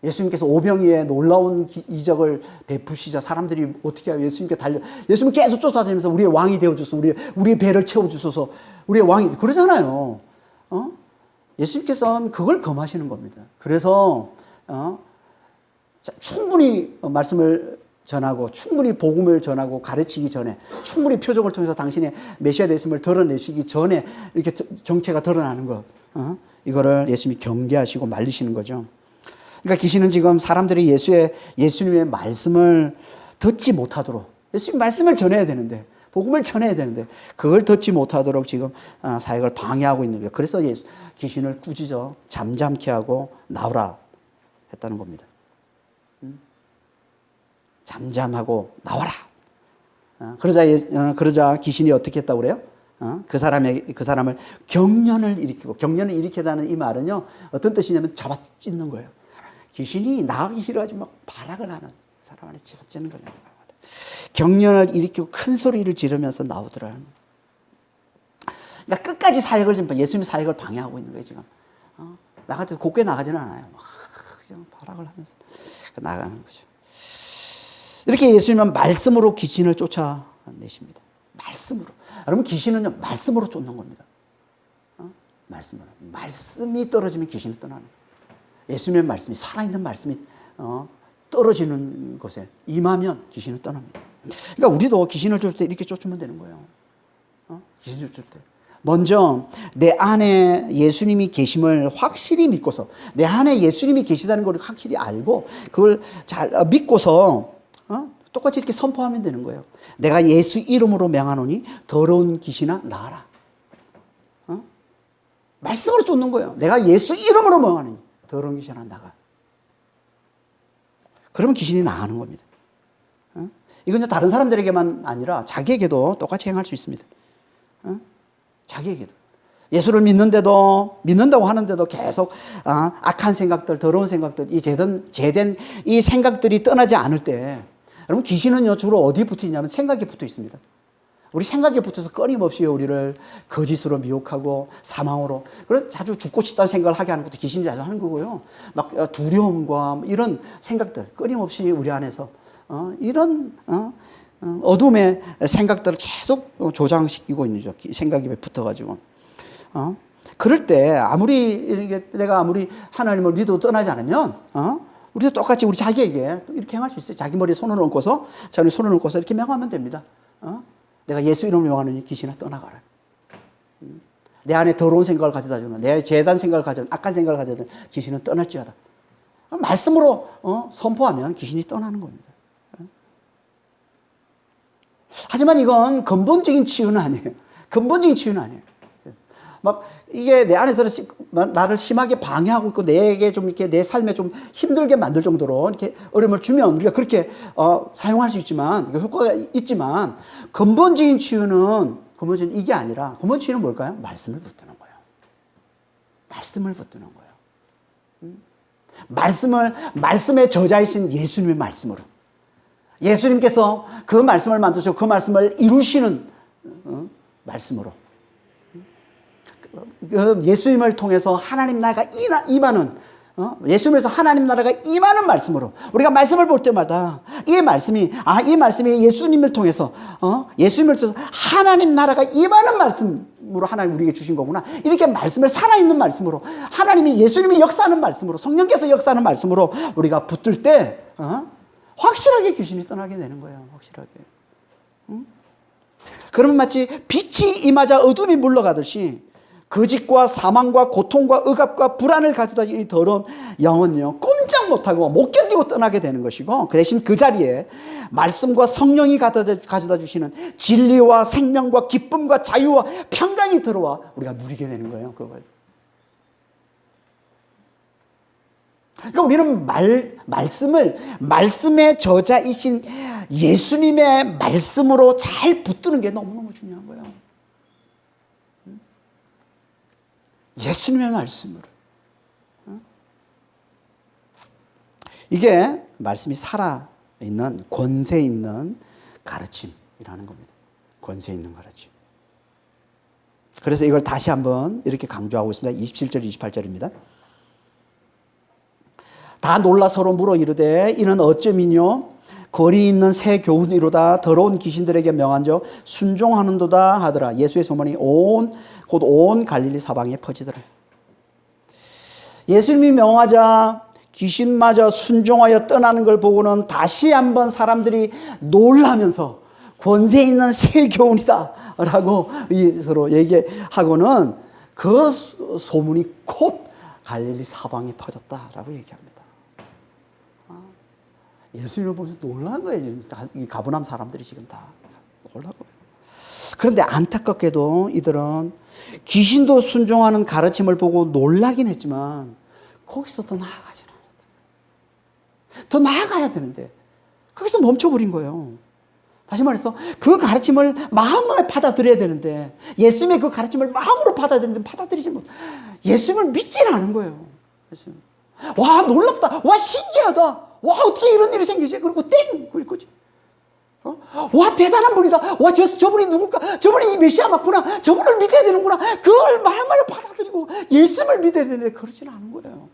예수님께서 오병이의 놀라운 이적을 베푸시자 사람들이 어떻게 해요? 예수님께 예수님 계속 쫓아다니면서 우리의 왕이 되어주소서, 우리의 배를 채워주소서, 우리의 왕이, 그러잖아요. 예수님께서는 그걸 금하시는 겁니다. 그래서, 충분히 말씀을 전하고, 충분히 복음을 전하고 가르치기 전에, 충분히 표적을 통해서 당신의 메시아 되심을 드러내시기 전에 이렇게 정체가 드러나는 것, 이거를 예수님이 경계하시고 말리시는 거죠. 그러니까 귀신은 지금 사람들이 예수님의 말씀을 듣지 못하도록, 예수님 말씀을 전해야 되는데, 복음을 전해야 되는데, 그걸 듣지 못하도록 지금 사역을 방해하고 있는 거예요. 그래서 귀신을 꾸짖어 잠잠케 하고 나오라 했다는 겁니다. 잠잠하고 나와라. 그러자 귀신이 어떻게 했다고 그래요? 그 사람을 경련을 일으키고, 경련을 일으키다는 이 말은요, 어떤 뜻이냐면 잡아 찢는 거예요. 귀신이 나가기 싫어가지고 막 발악을 하는 사람 안에 집어찌는 거예요. 경련을 일으키고 큰 소리를 지르면서 나오더라. 그러니까 끝까지 사역을 지금 예수님 사역을 방해하고 있는 거예요 지금. 나가도 곱게 나가지는 않아요. 막 그냥 발악을 하면서 나가는 거죠. 이렇게 예수님은 말씀으로 귀신을 쫓아내십니다. 말씀으로. 여러분 귀신은요 말씀으로 쫓는 겁니다. 말씀으로. 말씀이 떨어지면 귀신이 떠나는 거예요. 예수님의 말씀이, 살아있는 말씀이 떨어지는 곳에 임하면 귀신은 떠납니다. 그러니까 우리도 귀신을 쫓을 때 이렇게 쫓으면 되는 거예요. 귀신을 쫓을 때. 먼저 내 안에 예수님이 계심을 확실히 믿고서, 내 안에 예수님이 계시다는 걸 확실히 알고 그걸 잘 믿고서 똑같이 이렇게 선포하면 되는 거예요. 내가 예수 이름으로 명하노니 더러운 귀신아 나가라. 말씀으로 쫓는 거예요. 내가 예수 이름으로 명하노니 더러운 귀신아 나가. 그러면 귀신이 나가는 겁니다. 이건 다른 사람들에게만 아니라 자기에게도 똑같이 행할 수 있습니다. 자기에게도. 예수를 믿는다고 하는데도 계속 악한 생각들, 더러운 생각들, 이 제된 이 생각들이 떠나지 않을 때, 여러분 귀신은요 주로 어디에 붙어 있냐면 생각에 붙어 있습니다. 우리 생각에 붙어서 끊임없이 우리를 거짓으로 미혹하고 사망으로, 그런 자주 죽고 싶다는 생각을 하게 하는 것도 귀신이 자주 하는 거고요. 막 두려움과 이런 생각들 끊임없이 우리 안에서 이런 어둠의 생각들을 계속 조장시키고 있는 거죠. 생각이 붙어가지고. 그럴 때 내가 아무리 하나님을 믿어도 떠나지 않으면 우리도 똑같이 우리 자기에게 이렇게 행할 수 있어요. 자기 머리에 손을 얹고서 이렇게 명하면 됩니다. 내가 예수 이름으로 명하노니 귀신아 떠나가라. 내 안에 더러운 생각을 가져다 주는, 내 재단 생각을 가져다 주는, 악한 생각을 가져다 주는 귀신은 떠날지어다. 말씀으로 선포하면 귀신이 떠나는 겁니다. 하지만 이건 근본적인 치유는 아니에요. 근본적인 치유는 아니에요. 막 이게 내 안에서 나를 심하게 방해하고 있고 내게 좀 이렇게 내 삶에 좀 힘들게 만들 정도로 이렇게 어려움을 주면 우리가 그렇게 사용할 수 있지만, 효과가 있지만, 근본적인 치유는 이게 아니라, 근본 치유는 뭘까요? 말씀을 붙드는 거예요. 말씀을 붙드는 거예요. 말씀의 저자이신 예수님의 말씀으로. 예수님께서 그 말씀을 만드시고 그 말씀을 이루시는 말씀으로. 예수님을 통해서 하나님 나라가 임하는, 예수님에서 하나님 나라가 임하는 말씀으로 우리가 말씀을 볼 때마다 이 말씀이 예수님을 통해서 하나님 나라가 임하는 말씀으로 하나님 우리에게 주신 거구나. 이렇게 말씀을 살아있는 말씀으로, 예수님이 역사하는 말씀으로, 성령께서 역사하는 말씀으로 우리가 붙들 때 확실하게 귀신이 떠나게 되는 거예요. 확실하게. 그러면 마치 빛이 임하자 어둠이 물러가듯이 거짓과 사망과 고통과 억압과 불안을 가져다 주는 이 더러운 영은요 꼼짝 못하고 못 견디고 떠나게 되는 것이고, 그 대신 그 자리에 말씀과 성령이 가져다 주시는 진리와 생명과 기쁨과 자유와 평강이 들어와 우리가 누리게 되는 거예요. 그걸. 그러니까 우리는 말씀의 저자이신 예수님의 말씀으로 잘 붙드는 게 너무너무 중요한 거예요. 예수님의 말씀으로. 이게 말씀이 살아있는, 권세 있는 가르침이라는 겁니다. 권세 있는 가르침. 그래서 이걸 다시 한번 이렇게 강조하고 있습니다. 27절, 28절입니다. 다 놀라 서로 물어 이르되 이는 어쩌미뇨 권위 있는 새 교훈이로다 더러운 귀신들에게 명한즉 순종하는도다 하더라. 예수의 소문이 곧 온 갈릴리 사방에 퍼지더라. 예수님이 명하자 귀신마저 순종하여 떠나는 걸 보고는 다시 한번 사람들이 놀라면서 권세 있는 새 교훈이다 라고 서로 얘기하고는 그 소문이 곧 갈릴리 사방에 퍼졌다라고 얘기합니다. 예수님을 보면서 놀란 거예요. 이 가버나움 사람들이 지금 다 놀란 거예요. 그런데 안타깝게도 이들은 귀신도 순종하는 가르침을 보고 놀라긴 했지만 거기서 더 나아가지 않았어요. 더 나아가야 되는데 거기서 멈춰버린 거예요. 다시 말해서 그 가르침을 마음에 받아들여야 되는데 예수님의 그 가르침을 마음으로 받아들이는데 받아들이지 못. 예수님을 믿지는 않은 거예요. 예수님. 와 놀랍다. 와 신기하다. 와 어떻게 이런 일이 생기지? 그리고 땡 그럴 거지. 와 대단한 분이다. 와 저분이 누굴까? 저분이 이 메시아 맞구나. 저분을 믿어야 되는구나. 그걸 마음을 받아들이고 예수님을 믿어야 되는데 그러지는 않은 거예요.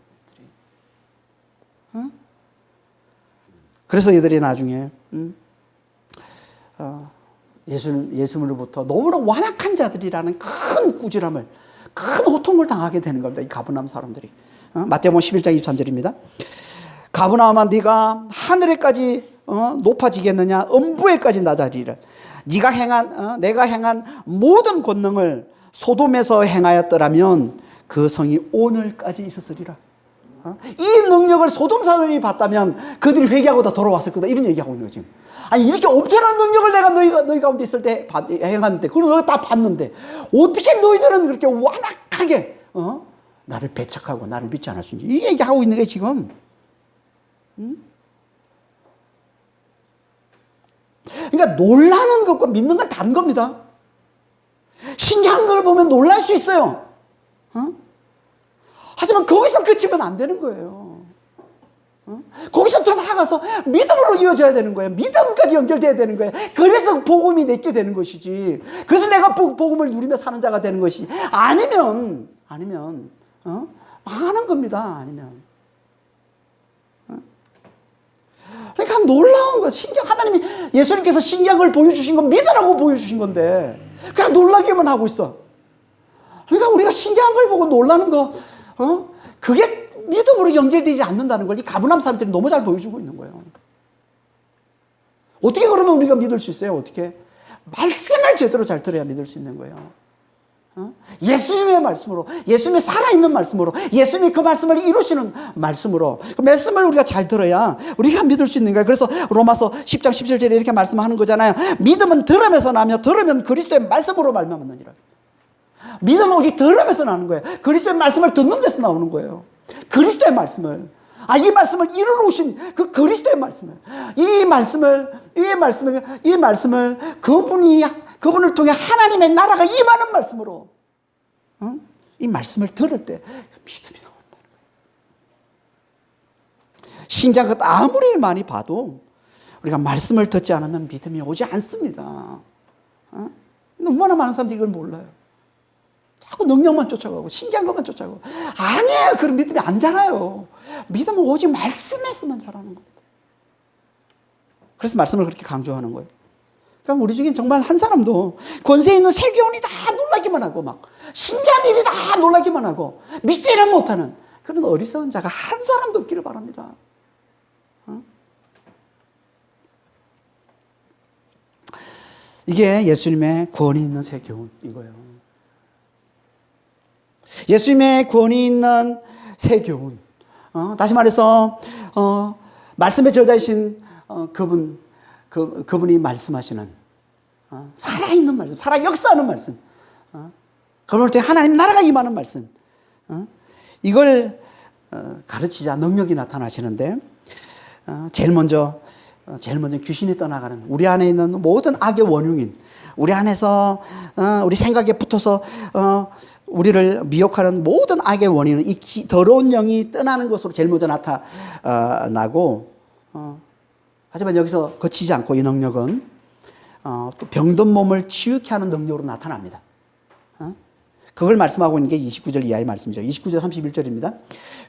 그래서 이들이 나중에 예수님으로부터 너무나 완악한 자들이라는 큰 꾸지람을, 큰 고통을 당하게 되는 겁니다. 이 가버나움 사람들이. 마태복음 11장 23절입니다. 가버나움아 네가 하늘에까지 높아지겠느냐 음부에까지 낮아지리라. 내가 행한 모든 권능을 소돔에서 행하였더라면 그 성이 오늘까지 있었으리라. 이 능력을 소돔 사람이 봤다면 그들이 회개하고 다 돌아왔을 거다. 이런 얘기하고 있는 거지. 아니 이렇게 엄청난 능력을 내가 너희 가운데 있을 때 행하는데 그걸 너희가 다 봤는데 어떻게 너희들은 그렇게 완악하게 나를 배척하고 나를 믿지 않을 수 있는지 이 얘기하고 있는 게 지금. 그러니까 놀라는 것과 믿는 건 다른 겁니다. 신기한 걸 보면 놀랄 수 있어요. 하지만 거기서 그치면 안 되는 거예요. 거기서 더 나아가서 믿음으로 이어져야 되는 거예요. 믿음까지 연결돼야 되는 거예요. 그래서 복음이 내게 되는 것이지. 그래서 내가 복음을 누리며 사는 자가 되는 것이 아니면 망하는 겁니다. 아니면. 그러니까 놀라운 거, 하나님이 예수님께서 신기한 걸 보여주신 건 믿으라고 보여주신 건데 그냥 놀라기만 하고 있어. 그러니까 우리가 신기한 걸 보고 놀라는 거, 그게 믿음으로 연결되지 않는다는 걸 이 가버나움 사람들이 너무 잘 보여주고 있는 거예요. 어떻게 그러면 우리가 믿을 수 있어요? 어떻게? 말씀을 제대로 잘 들어야 믿을 수 있는 거예요. 예수님의 말씀으로, 예수님의 살아있는 말씀으로, 예수님이 그 말씀을 이루시는 말씀으로, 그 말씀을 우리가 잘 들어야 우리가 믿을 수 있는 거예요. 그래서 로마서 10장 17절에 이렇게 말씀하는 거잖아요. 믿음은 들음에서 나며 들으면 그리스도의 말씀으로 말미암느니라. 믿음은 오직 들음에서 나는 거예요. 그리스도의 말씀을 듣는 데서 나오는 거예요. 그리스도의 말씀을. 이 말씀을 이루러 오신 그 그리스도의 말씀을. 이 말씀을 그분을 통해 하나님의 나라가 임하는 말씀으로, 이 말씀을 들을 때 믿음이 나온다는 거예요. 신기한 것 아무리 많이 봐도 우리가 말씀을 듣지 않으면 믿음이 오지 않습니다. 얼마나 많은 사람들이 이걸 몰라요. 자꾸 능력만 쫓아가고 신기한 것만 쫓아가고. 아니에요. 그런 믿음이 안 자라요. 믿음은 오직 말씀에서만 자라는 겁니다. 그래서 말씀을 그렇게 강조하는 거예요. 그러니까 우리 중에 정말 한 사람도 권세 있는 새 교훈이다 놀라기만 하고 막 신기한 일이다 놀라기만 하고 믿지는 못하는 그런 어리석은 자가 한 사람도 없기를 바랍니다. 이게 예수님의 구원이 있는 새 교훈인 거예요. 예수님의 구원이 있는 새 교훈. 다시 말해서 말씀의 저자이신 그분이 말씀하시는 살아있는 말씀, 살아 역사하는 말씀, 그럴 때 하나님 나라가 임하는 말씀, 이걸 가르치자 능력이 나타나시는데 제일 먼저 귀신이 떠나가는 우리 안에 있는 모든 악의 원흉인 우리 안에서 우리 생각에 붙어서 우리를 미혹하는 모든 악의 원인은 이 더러운 영이 떠나는 것으로 제일 먼저 나타나고, 하지만 여기서 거치지 않고 이 능력은 또 병든 몸을 치유케 하는 능력으로 나타납니다. 그걸 말씀하고 있는 게 29절 이하의 말씀이죠. 29절 31절입니다.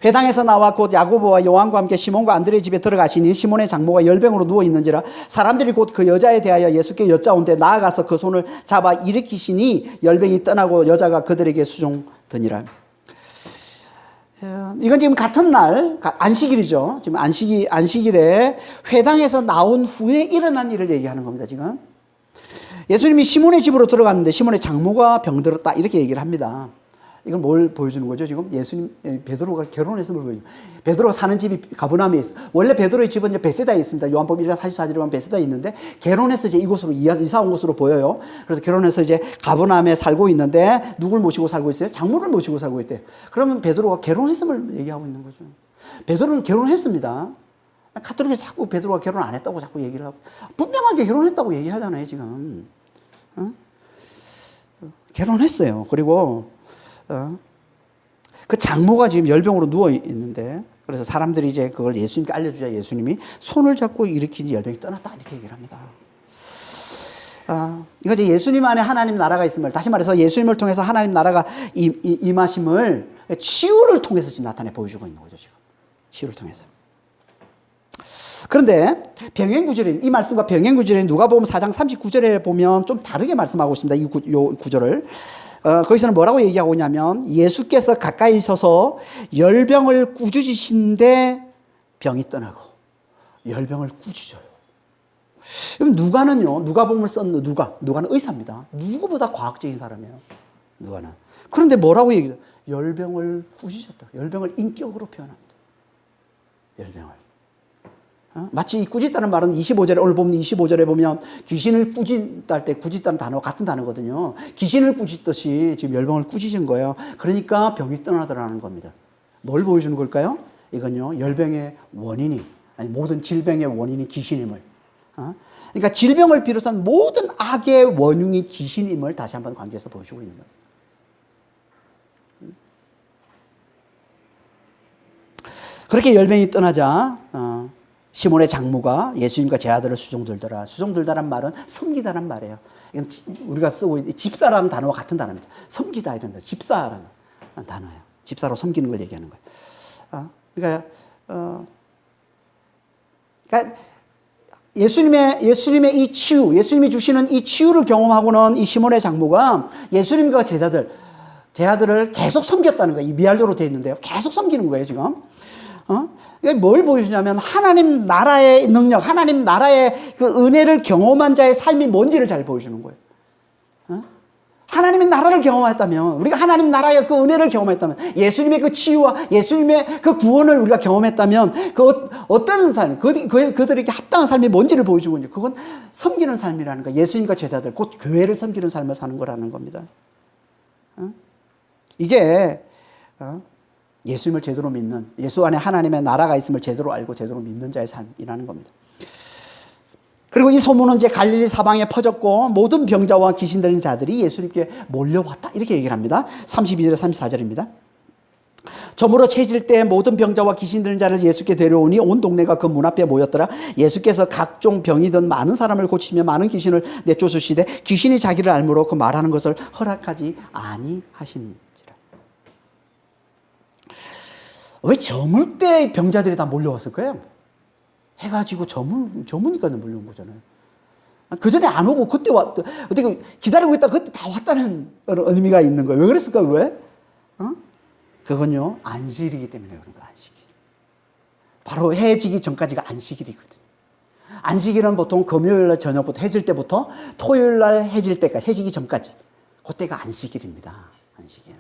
회당에서 나와 곧 야고보와 요한과 함께 시몬과 안드레 집에 들어가시니 시몬의 장모가 열병으로 누워 있는지라 사람들이 곧 그 여자에 대하여 예수께 여짜온데 나아가서 그 손을 잡아 일으키시니 열병이 떠나고 여자가 그들에게 수종드니라. 이건 지금 같은 날 안식일이죠. 지금 안식일에 회당에서 나온 후에 일어난 일을 얘기하는 겁니다. 지금 예수님이 시몬의 집으로 들어갔는데 시몬의 장모가 병들었다 이렇게 얘기를 합니다. 이건 뭘 보여주는 거죠? 지금 베드로가 결혼해서 뭘 보여주는 거예요? 베드로가 사는 집이 가버나움에 있어. 원래 베드로의 집은 이제 베세다에 있습니다. 요한복음 1장 44절에 보면 베세다에 있는데 결혼해서 이제 이곳으로 이사 온 것으로 보여요. 그래서 결혼해서 이제 가버나움에 살고 있는데 누굴 모시고 살고 있어요? 장모를 모시고 살고 있대요. 그러면 베드로가 결혼했음을 얘기하고 있는 거죠. 베드로는 결혼했습니다. 가톨릭에서 자꾸 베드로가 결혼 안 했다고 자꾸 얘기를 하고 분명하게 결혼했다고 얘기하잖아요. 지금 결혼했어요. 그리고 그 장모가 지금 열병으로 누워 있는데 그래서 사람들이 이제 그걸 예수님께 알려주자 예수님이 손을 잡고 일으키니 열병이 떠났다 이렇게 얘기를 합니다. 이거 이제 예수님 안에 하나님 나라가 있음을 다시 말해서 예수님을 통해서 하나님 나라가 임하심을 치유를 통해서 지금 나타내 보여주고 있는 거죠. 지금 치유를 통해서. 그런데 병행구절인 이 말씀과 병행구절인 누가복음 4장 39절에 보면 좀 다르게 말씀하고 있습니다. 이 구절을. 거기서는 뭐라고 얘기하고 있냐면 예수께서 가까이 서서 열병을 꾸짖으신데 병이 떠나고 열병을 꾸짖어요. 그럼 누가복음을 썼는 누가는 의사입니다. 누구보다 과학적인 사람이에요. 누가는. 그런데 뭐라고 얘기해요? 열병을 꾸짖었다. 열병을 인격으로 표현합니다. 열병을. 마치 이 꾸짖다는 말은 25절에 오늘 보면 25절에 보면 귀신을 꾸짖다 때 꾸짖다는 단어 같은 단어거든요. 귀신을 꾸짖듯이 지금 열병을 꾸짖은 거예요. 그러니까 병이 떠나더라는 겁니다. 뭘 보여주는 걸까요? 이건요 열병의 원인이 아니 모든 질병의 원인이 귀신임을. 그러니까 질병을 비롯한 모든 악의 원흉이 귀신임을 다시 한번 관계에서 보여주고 있는 거예요. 그렇게 열병이 떠나자 시몬의 장모가 예수님과 제 아들을 수종들더라. 수종들다란 말은 섬기다란 말이에요. 이건 우리가 쓰고 있는 집사라는 단어와 같은 단어입니다. 섬기다 이런 거, 집사라는 단어예요. 집사로 섬기는 걸 얘기하는 거예요. 그러니까 예수님의 이 치유, 예수님이 주시는 이 치유를 경험하고는 이 시몬의 장모가 예수님과 제 아들을 계속 섬겼다는 거예요. 이 미알도로 되어 있는데요. 계속 섬기는 거예요, 지금. 뭘 보여주냐면 하나님 나라의 능력, 하나님 나라의 그 은혜를 경험한 자의 삶이 뭔지를 잘 보여주는 거예요. 하나님의 나라를 경험했다면, 우리가 하나님 나라의 그 은혜를 경험했다면, 예수님의 그 치유와 예수님의 그 구원을 우리가 경험했다면, 그 어떤 삶, 그들에게 합당한 삶이 뭔지를 보여주고 있는 그건 섬기는 삶이라는 거예요. 예수님과 제자들, 곧 교회를 섬기는 삶을 사는 거라는 겁니다. 이게 예수님을 제대로 믿는, 예수 안에 하나님의 나라가 있음을 제대로 알고 제대로 믿는 자의 삶이라는 겁니다. 그리고 이 소문은 이제 갈릴리 사방에 퍼졌고 모든 병자와 귀신 들린 자들이 예수님께 몰려왔다 이렇게 얘기를 합니다. 32절 34절입니다. 저물어 채질 때 모든 병자와 귀신 들린 자를 예수께 데려오니 온 동네가 그 문 앞에 모였더라. 예수께서 각종 병이든 많은 사람을 고치며 많은 귀신을 내쫓으시되 귀신이 자기를 알므로 그 말하는 것을 허락하지 아니하시니. 왜 저물 때 병자들이 다 몰려왔을 거예요? 해가 지고 저무니까 몰려온 거잖아요. 그 전에 안 오고 그때 어떻게 기다리고 있다 그때 다 왔다는 의미가 있는 거예요. 왜 그랬을까? 왜? 그건요 안식일이기 때문에 그런 거예요. 안식일. 바로 해 지기 전까지가 안식일이거든요. 안식일은 보통 금요일날 저녁부터 해질 때부터 토요일날 해질 때까지 해지기 전까지 그때가 안식일입니다. 안식일.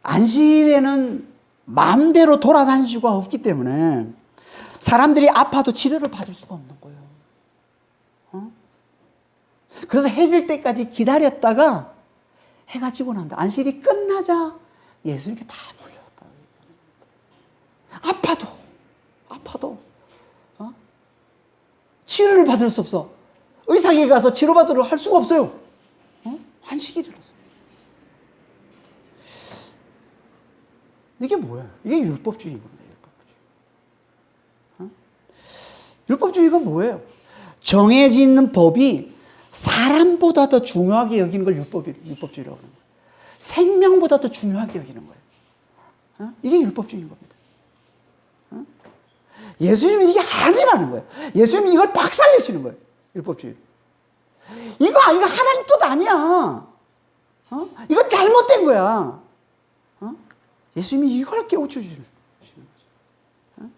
안식일에는 마음대로 돌아다닐 수가 없기 때문에 사람들이 아파도 치료를 받을 수가 없는 거예요. 그래서 해질 때까지 기다렸다가 해가 지고 난다. 안식일이 끝나자 예수님께 다 몰려왔다. 아파도 치료를 받을 수 없어. 의사에게 가서 치료받으러 할 수가 없어요. 안식일이라서. 이게 뭐야? 이게 율법주의인 겁니다. 율법주의가 뭐예요? 정해진 법이 사람보다 더 중요하게 여기는 걸 율법주의라고 하는 거예요. 생명보다 더 중요하게 여기는 거예요. 이게 율법주의인 겁니다. 예수님이 이게 아니라는 거예요. 예수님이 이걸 박살내시는 거예요. 율법주의. 이거 하나님 뜻 아니야. 이건 잘못된 거야. 예수님이 이걸 깨우쳐 주시는 거죠.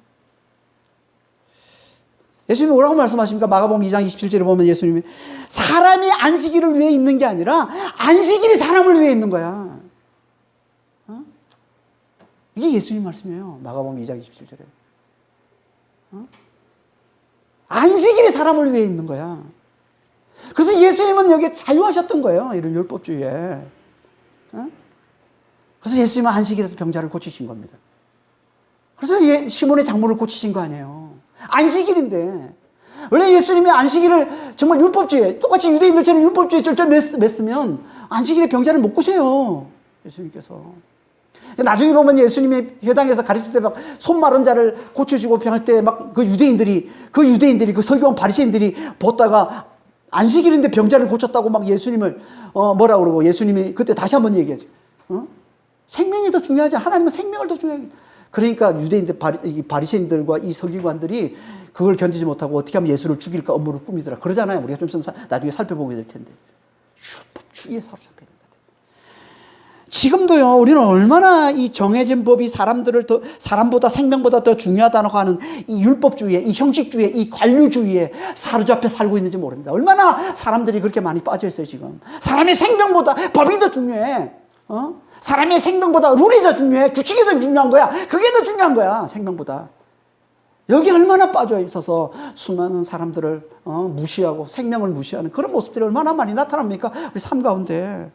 예수님이 뭐라고 말씀하십니까? 마가복음 2장 27절에 보면 예수님이 사람이 안식일을 위해 있는 게 아니라 안식일이 사람을 위해 있는 거야. 이게 예수님 말씀이에요. 마가복음 2장 27절에. 안식일이 사람을 위해 있는 거야. 그래서 예수님은 여기에 자유하셨던 거예요. 이런 율법주의에. 그래서 예수님은 안식일에도 병자를 고치신 겁니다. 그래서 시몬의 장모를 고치신 거 아니에요. 안식일인데. 원래 예수님이 안식일을 정말 율법주의에, 똑같이 유대인들처럼 율법주의에 쩔쩔 맸으면 안식일에 병자를 못 고쳐요. 예수님께서. 나중에 보면 예수님이 회당에서 가르칠 때 막 손 마른 자를 고쳐주고 병할 때 막 그 유대인들이 그 서기관 바리새인들이 보다가 안식일인데 병자를 고쳤다고 막 예수님을 뭐라 그러고 예수님이 그때 다시 한번 얘기하죠. 생명이 더 중요하지. 하나님은 생명을 더 중요하게. 그러니까 유대인들 바리새인들과 이 서기관들이 그걸 견디지 못하고 어떻게 하면 예수를 죽일까 업무를 꾸미더라. 그러잖아요. 우리가 좀 있으면 나중에 살펴보게 될 텐데. 율법주의에 사로잡혀 있는 것 같아요. 지금도요. 우리는 얼마나 이 정해진 법이 사람보다 생명보다 더 중요하다고 하는 이 율법주의에, 이 형식주의에, 이 관료주의에 사로잡혀 살고 있는지 모릅니다. 얼마나 사람들이 그렇게 많이 빠져 있어요, 지금. 사람의 생명보다 법이 더 중요해. 사람의 생명보다 룰이 더 중요해. 규칙이 더 중요한 거야. 그게 더 중요한 거야. 생명보다. 여기 얼마나 빠져 있어서 수많은 사람들을 무시하고 생명을 무시하는 그런 모습들이 얼마나 많이 나타납니까? 우리 삶 가운데.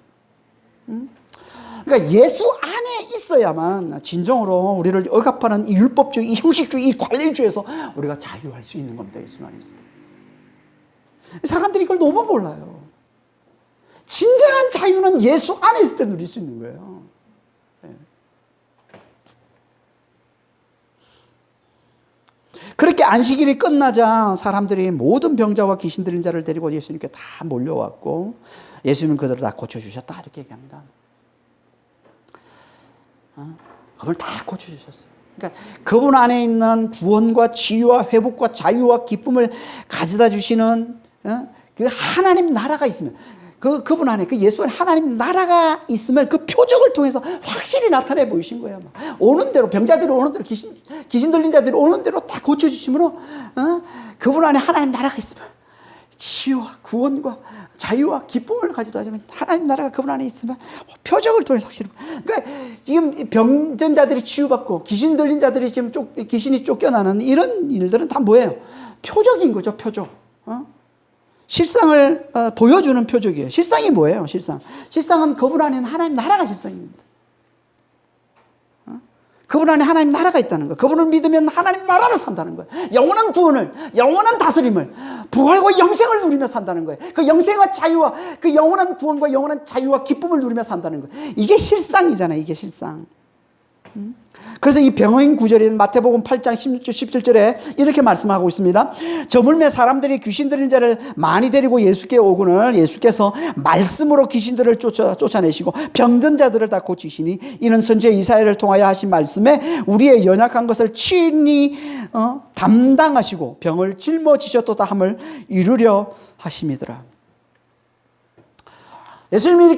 그러니까 예수 안에 있어야만 진정으로 우리를 억압하는 이 율법주의, 이 형식주의, 이 관리주의에서 우리가 자유할 수 있는 겁니다. 예수 안에 있을 때. 사람들이 이걸 너무 몰라요. 진정한 자유는 예수 안에 있을 때 누릴 수 있는 거예요. 네. 그렇게 안식일이 끝나자 사람들이 모든 병자와 귀신 들린 자를 데리고 예수님께 다 몰려왔고 예수님은 그들을 다 고쳐주셨다 이렇게 얘기합니다. 그걸 다 고쳐주셨어요. 그러니까 그분 안에 있는 구원과 치유와 회복과 자유와 기쁨을 가져다 주시는 그 하나님 나라가 있으면 그분 안에 그 예수 안에 하나님 나라가 있으면 그 표적을 통해서 확실히 나타내 보이신 거예요. 오는 대로 병자들이 오는 대로 귀신 들린 자들이 오는 대로 다 고쳐주심으로 그분 안에 하나님 나라가 있으면 치유와 구원과 자유와 기쁨을 가져다 주면 하나님 나라가 그분 안에 있으면 표적을 통해서 확실히. 그러니까 지금 병든 자들이 치유받고 귀신 들린 자들이 지금 귀신이 쫓겨나는 이런 일들은 다 뭐예요? 표적인 거죠. 표적. 실상을 보여주는 표적이에요. 실상이 뭐예요? 실상은 그분 안에는 하나님 나라가 실상입니다. 그분 안에 하나님 나라가 있다는 거. 그분을 믿으면 하나님 나라를 산다는 거예요. 영원한 구원을, 영원한 다스림을, 부활과 영생을 누리며 산다는 거예요. 그 영생과 자유와 그 영원한 구원과 영원한 자유와 기쁨을 누리며 산다는 거예요. 이게 실상이잖아요. 이게 실상. 그래서 이 병인 구절인 마태복음 8장 16절 17절에 이렇게 말씀하고 있습니다. 저물매 사람들이 귀신 들린 자를 많이 데리고 예수께 오거늘 예수께서 말씀으로 귀신들을 쫓아내시고 병든 자들을 다 고치시니 이는 선지자 이사야를 통하여 하신 말씀에 우리의 연약한 것을 친히 담당하시고 병을 짊어지셨도다 함을 이루려 하심이더라. 예수님이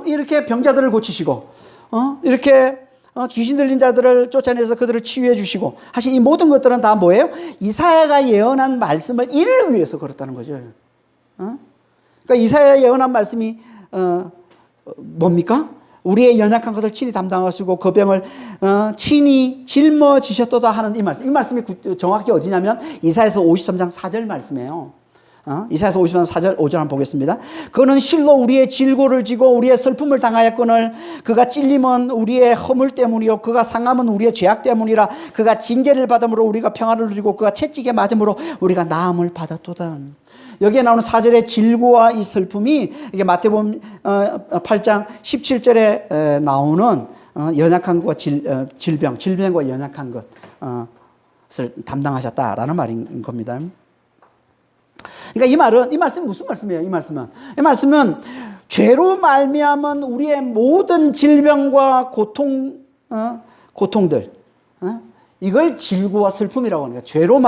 이렇게 병자들을 고치시고 이렇게 귀신 들린 자들을 쫓아내서 그들을 치유해 주시고 하신 이 모든 것들은 다 뭐예요? 이사야가 예언한 말씀을 이루기 위해서 그렇다는 거죠. 그러니까 이사야 예언한 말씀이 뭡니까? 우리의 연약한 것을 친히 담당하시고 그 병을 친히 짊어지셨도다 하는 이 말씀. 이 말씀이 정확히 어디냐면 이사야서 53장 4절 말씀이에요. 이사야서 50장 4절 5절 한번 보겠습니다. 그는 실로 우리의 질고를 지고 우리의 슬픔을 당하였거늘 그가 찔림은 우리의 허물 때문이요 그가 상함은 우리의 죄악 때문이라. 그가 징계를 받음으로 우리가 평안을 누리고 그가 채찍에 맞음으로 우리가 나음을 받았도다. 여기에 나오는 4절의 질고와 이 슬픔이 이게 마태복음 8장 17절에 나오는 연약한 것과 질병과 연약한 것을 담당하셨다라는 말인 겁니다. 그러니까 이 말씀이 무슨 말씀이에요? 이 말씀은 죄로 말미암은 우리의 모든 질병과 고통들, 이걸 질고와 슬픔이라고 하는 거예요. 죄로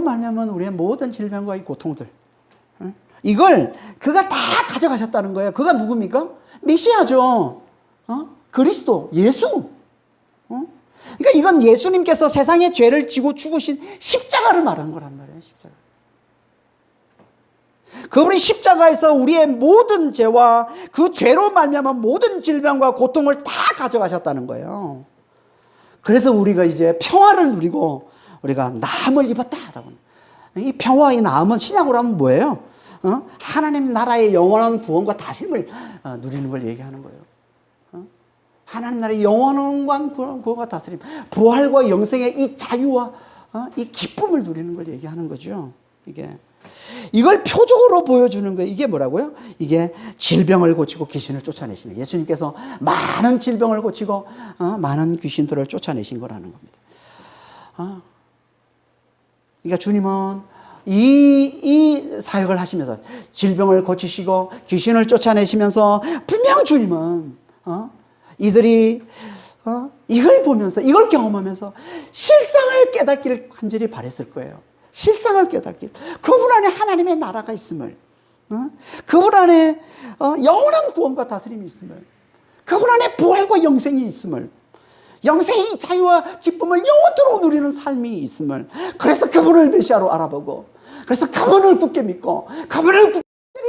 말미암은 우리의 모든 질병과 이 고통들, 이걸 그가 다 가져가셨다는 거예요. 그가 누굽니까? 메시아죠. 그리스도, 예수. 그러니까 이건 예수님께서 세상의 죄를 지고 죽으신 십자가를 말하는 거란 말이에요. 십자가. 그분이 십자가에서 우리의 모든 죄와 그 죄로 말미암은 모든 질병과 고통을 다 가져가셨다는 거예요. 그래서 우리가 이제 평화를 누리고 우리가 나음을 입었다라고. 이 평화와 이 나음은 신약으로 하면 뭐예요? 하나님 나라의 영원한 구원과 다스림을 누리는 걸 얘기하는 거예요. 하나님 나라의 영원한 구원과 다스림, 부활과 영생의 이 자유와 이 기쁨을 누리는 걸 얘기하는 거죠. 이걸 표적으로 보여주는 거예요. 이게 뭐라고요? 이게 질병을 고치고 귀신을 쫓아내시는, 예수님께서 많은 질병을 고치고 많은 귀신들을 쫓아내신 거라는 겁니다. 그러니까 주님은 이 사역을 하시면서 질병을 고치시고 귀신을 쫓아내시면서 분명 주님은 이들이 이걸 보면서, 이걸 경험하면서 실상을 깨닫기를 간절히 바랬을 거예요. 실상을 깨닫길. 그분 안에 하나님의 나라가 있음을, 그분 안에 영원한 구원과 다스림이 있음을, 그분 안에 부활과 영생이 있음을, 영생의 자유와 기쁨을 영원토록 누리는 삶이 있음을, 그래서 그분을 메시아로 알아보고, 그래서 그분을 굳게 믿고, 그분을 굳게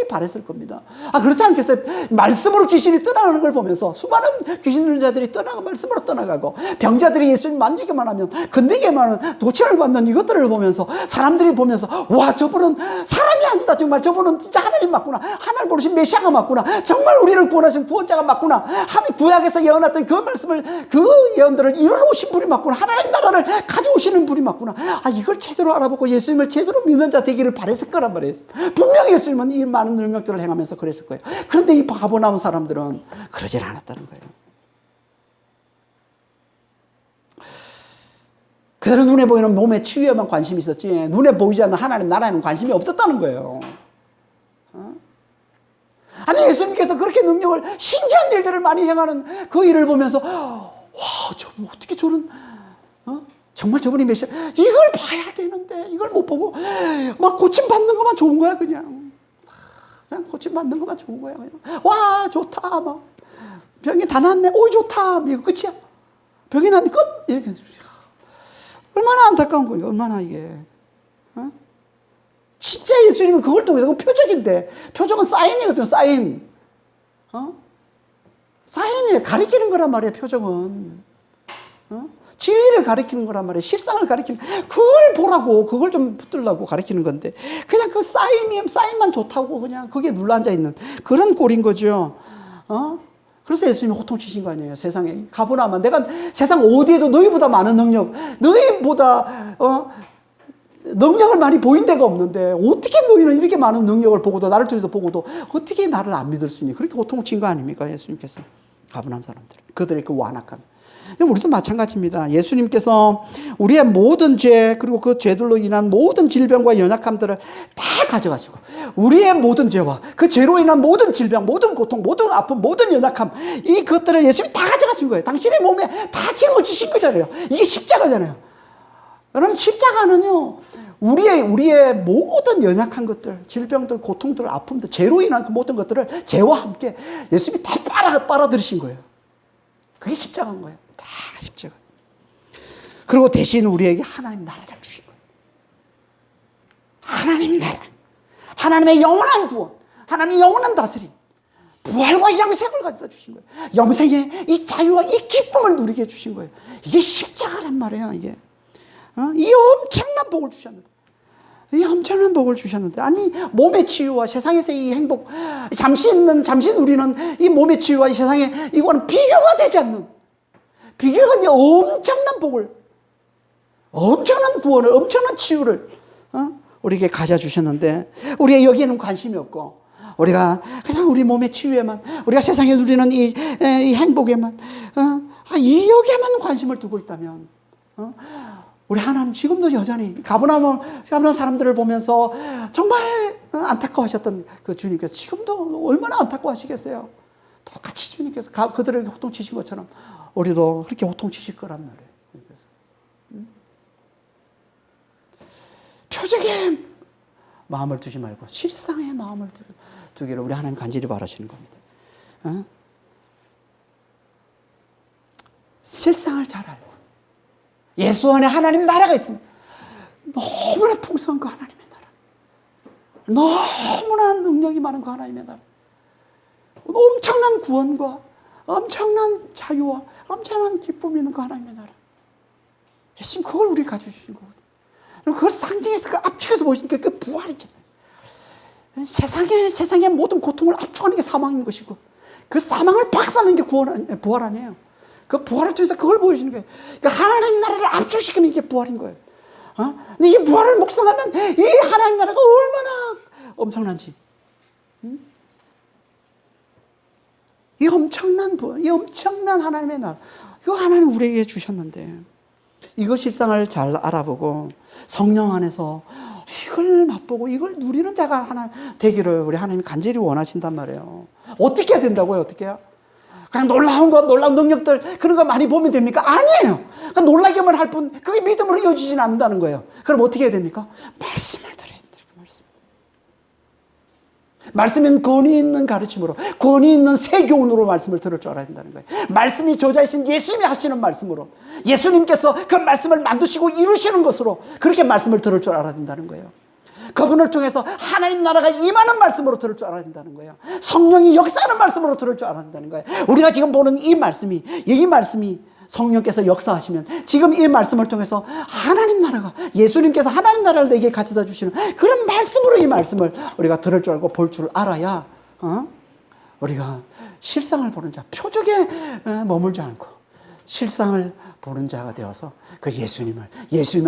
바랬을 겁니다. 그렇지 않겠어요? 말씀으로 귀신이 떠나가는 걸 보면서 수많은 귀신 들자들이 말씀으로 떠나가고, 병자들이 예수님 만지기만 하면 건드기만 하면 도취를 받는 이것들을 보면서 사람들이 보면서, 와, 저분은 사람이 아니다. 정말 저분은 진짜 하나님 맞구나. 하나님 부르신 메시아가 맞구나. 정말 우리를 구원하신 구원자가 맞구나. 하나님 구약에서 예언했던 그 말씀을, 그 예언들을 이루러 오신 분이 맞구나. 하나님 나라를 가져오시는 분이 맞구나. 이걸 제대로 알아보고 예수님을 제대로 믿는 자 되기를 바랬을 거란 말이에요. 분명히 예수님은 이 많은 능력들을 행하면서 그랬을 거예요. 그런데 이 바보 남은 사람들은 그러질 않았다는 거예요. 그들은 눈에 보이는 몸의 치유에만 관심이 있었지, 눈에 보이지 않는 하나님 나라에는 관심이 없었다는 거예요. 아니, 예수님께서 그렇게 능력을, 신기한 일들을 많이 행하는 그 일을 보면서, 와, 저분 어떻게 저런, 정말 저분이 메시아, 이걸 봐야 되는데 이걸 못 보고 막 고침받는 것만 좋은 거야. 그냥 고침받는 것만 좋은 거야. 그냥. 와, 좋다. 막 병이 다 낫네. 오이, 좋다. 이거 끝이야. 병이 낫네. 끝. 이렇게. 얼마나 안타까운 거예요. 얼마나 이게. 진짜 예수님은 그걸 통해서, 표적인데, 표적은 사인이거든요. 사인. 사인이에요. 가리키는 거란 말이에요. 표적은. 진리를 가리키는 거란 말이에요. 실상을 가리키는, 그걸 보라고, 그걸 좀 붙들라고 가리키는 건데, 그냥 그 사인만 좋다고 그냥 거기에 눌러앉아 있는 그런 꼴인 거죠. 그래서 예수님이 호통치신 거 아니에요. 세상에 가보나마, 내가 세상 어디에도 너희보다 많은 능력, 너희보다 능력을 많이 보인 데가 없는데 어떻게 너희는 이렇게 많은 능력을 보고도, 나를 통해서 보고도 어떻게 나를 안 믿을 수 있니? 그렇게 호통친 거 아닙니까? 예수님께서. 가버나움 사람들, 그들의 그 완악함. 우리도 마찬가지입니다. 예수님께서 우리의 모든 죄, 그리고 그 죄들로 인한 모든 질병과 연약함들을 다 가져가시고, 우리의 모든 죄와 그 죄로 인한 모든 질병, 모든 고통, 모든 아픔, 모든 연약함, 이것들을 예수님이 다 가져가신 거예요. 당신의 몸에 다 짊어지신 거잖아요. 이게 십자가잖아요. 여러분, 십자가는요, 우리의 모든 연약한 것들, 질병들, 고통들, 아픔들, 죄로 인한 그 모든 것들을 죄와 함께 예수님이 다 빨아들이신 거예요. 그게 십자가인 거예요. 다 십자가. 그리고 대신 우리에게 하나님 나라를 주신 거예요. 하나님 나라. 하나님의 영원한 구원. 하나님의 영원한 다스림. 부활과 영생을 가져다 주신 거예요. 영생의 이 자유와 이 기쁨을 누리게 해주신 거예요. 이게 십자가란 말이에요. 이게. 이 엄청난 복을 주셨는데. 이 엄청난 복을 주셨는데, 아니, 몸의 치유와 세상에서의 이 행복, 잠시 누리는 이 몸의 치유와 이 세상에, 이거는 비교가 되지 않는, 비교가 되는 엄청난 복을, 엄청난 구원을, 엄청난 치유를 우리에게 가져주셨는데, 우리가 여기에는 관심이 없고, 우리가 그냥 우리 몸의 치유에만, 우리가 세상에 누리는 이 행복에만, 여기에만 관심을 두고 있다면, 우리 하나님 지금도 여전히 가버나움 사람들을 보면서 정말 안타까워하셨던 그 주님께서 지금도 얼마나 안타까워하시겠어요. 똑같이 주님께서 그들에게 호통치신 것처럼 우리도 그렇게 호통치실 거란 말이에요. 표적에 마음을 두지 말고 실상에 마음을 두기를 우리 하나님 간절히 바라시는 겁니다. 실상을 잘 알고 예수 안에 하나님 나라가 있습니다. 너무나 풍성한 그 하나님의 나라, 너무나 능력이 많은 그 하나님의 나라, 엄청난 구원과 엄청난 자유와 엄청난 기쁨이 있는 그 하나님의 나라. 예수님 그걸 우리 가지고 주신 거거든요. 그걸 상징해서 그 압축해서 보시니까 그 부활이잖아요. 세상의 모든 고통을 압축하는 게 사망인 것이고 그 사망을 박살내는 게 부활 아니에요. 그 부활을 통해서 그걸 보여주는 거예요. 그러니까 하나님 나라를 압축시키면 이게 부활인 거예요. 근데 이 부활을 묵상하면 이 하나님 나라가 얼마나 엄청난지. 이 엄청난 부활, 이 엄청난 하나님의 나라. 이거 하나님 우리에게 주셨는데 이거 실상을 잘 알아보고 성령 안에서 이걸 맛보고 이걸 누리는 자가 하나 되기를 우리 하나님이 간절히 원하신단 말이에요. 어떻게 해야 된다고요? 어떻게 해요? 그냥 놀라운 능력들 그런 거 많이 보면 됩니까? 아니에요. 그러니까 놀라기만 할 뿐 그게 믿음으로 이어지지는 않는다는 거예요. 그럼 어떻게 해야 됩니까? 말씀을 들어야 된다. 말씀은 권위 있는 가르침으로, 권위 있는 세교훈으로 말씀을 들을 줄 알아야 된다는 거예요. 말씀이 저자이신 예수님이 하시는 말씀으로, 예수님께서 그 말씀을 만드시고 이루시는 것으로 그렇게 말씀을 들을 줄 알아야 된다는 거예요. 그분을 통해서 하나님 나라가 임하는 말씀으로 들을 줄 알아야 된다는 거예요. 성령이 역사하는 말씀으로 들을 줄 알아야 된다는 거예요. 우리가 지금 보는 이 말씀이 성령께서 역사하시면 지금 이 말씀을 통해서 하나님 나라가, 예수님께서 하나님 나라를 내게 가져다 주시는 그런 말씀으로 이 말씀을 우리가 들을 줄 알고 볼 줄 알아야 우리가 실상을 보는 자, 표적에 머물지 않고 실상을 보는 자가 되어서 그 예수님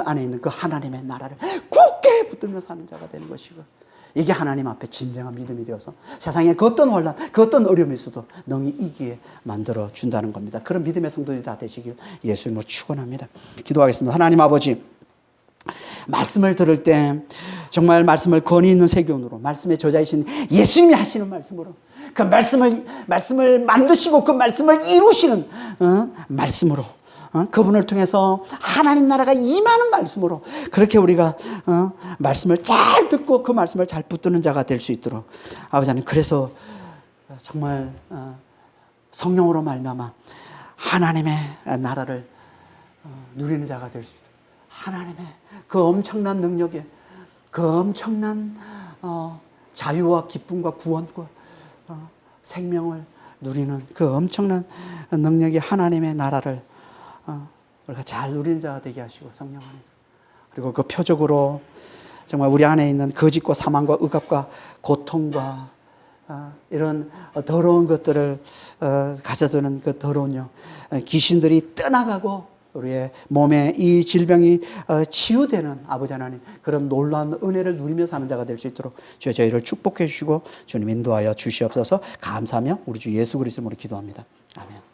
안에 있는 그 하나님의 나라를 굳게 붙들며 사는 자가 되는 것이고, 이게 하나님 앞에 진정한 믿음이 되어서 세상에 그 어떤 혼란, 그 어떤 어려움이 있어도 능히 이기게 만들어 준다는 겁니다. 그런 믿음의 성도들이 다 되시길 예수님으로 축원합니다. 기도하겠습니다. 하나님 아버지, 말씀을 들을 때 정말 말씀을 권위 있는 세교훈으로, 말씀의 저자이신 예수님이 하시는 말씀으로, 그 말씀을 만드시고 그 말씀을 이루시는 말씀으로, 그분을 통해서 하나님 나라가 임하는 말씀으로 그렇게 우리가 말씀을 잘 듣고 그 말씀을 잘 붙드는 자가 될 수 있도록 아버지 하나님, 그래서 정말 성령으로 말미암아 하나님의 나라를 누리는 자가 될 수 있도록, 하나님의 그 엄청난 능력에, 그 엄청난 자유와 기쁨과 구원과 생명을 누리는 그 엄청난 능력이 하나님의 나라를 우리가 잘 누리는 자가 되게 하시고, 성령 안에서, 그리고 그 표적으로 정말 우리 안에 있는 거짓과 사망과 억압과 고통과 이런 더러운 것들을 가져두는 그 더러운 영, 귀신들이 떠나가고 우리의 몸에 이 질병이 치유되는 아버지 하나님, 그런 놀라운 은혜를 누리며 사는 자가 될 수 있도록 주여 저희를 축복해 주시고 주님 인도하여 주시옵소서. 감사하며 우리 주 예수 그리스도로 기도합니다. 아멘.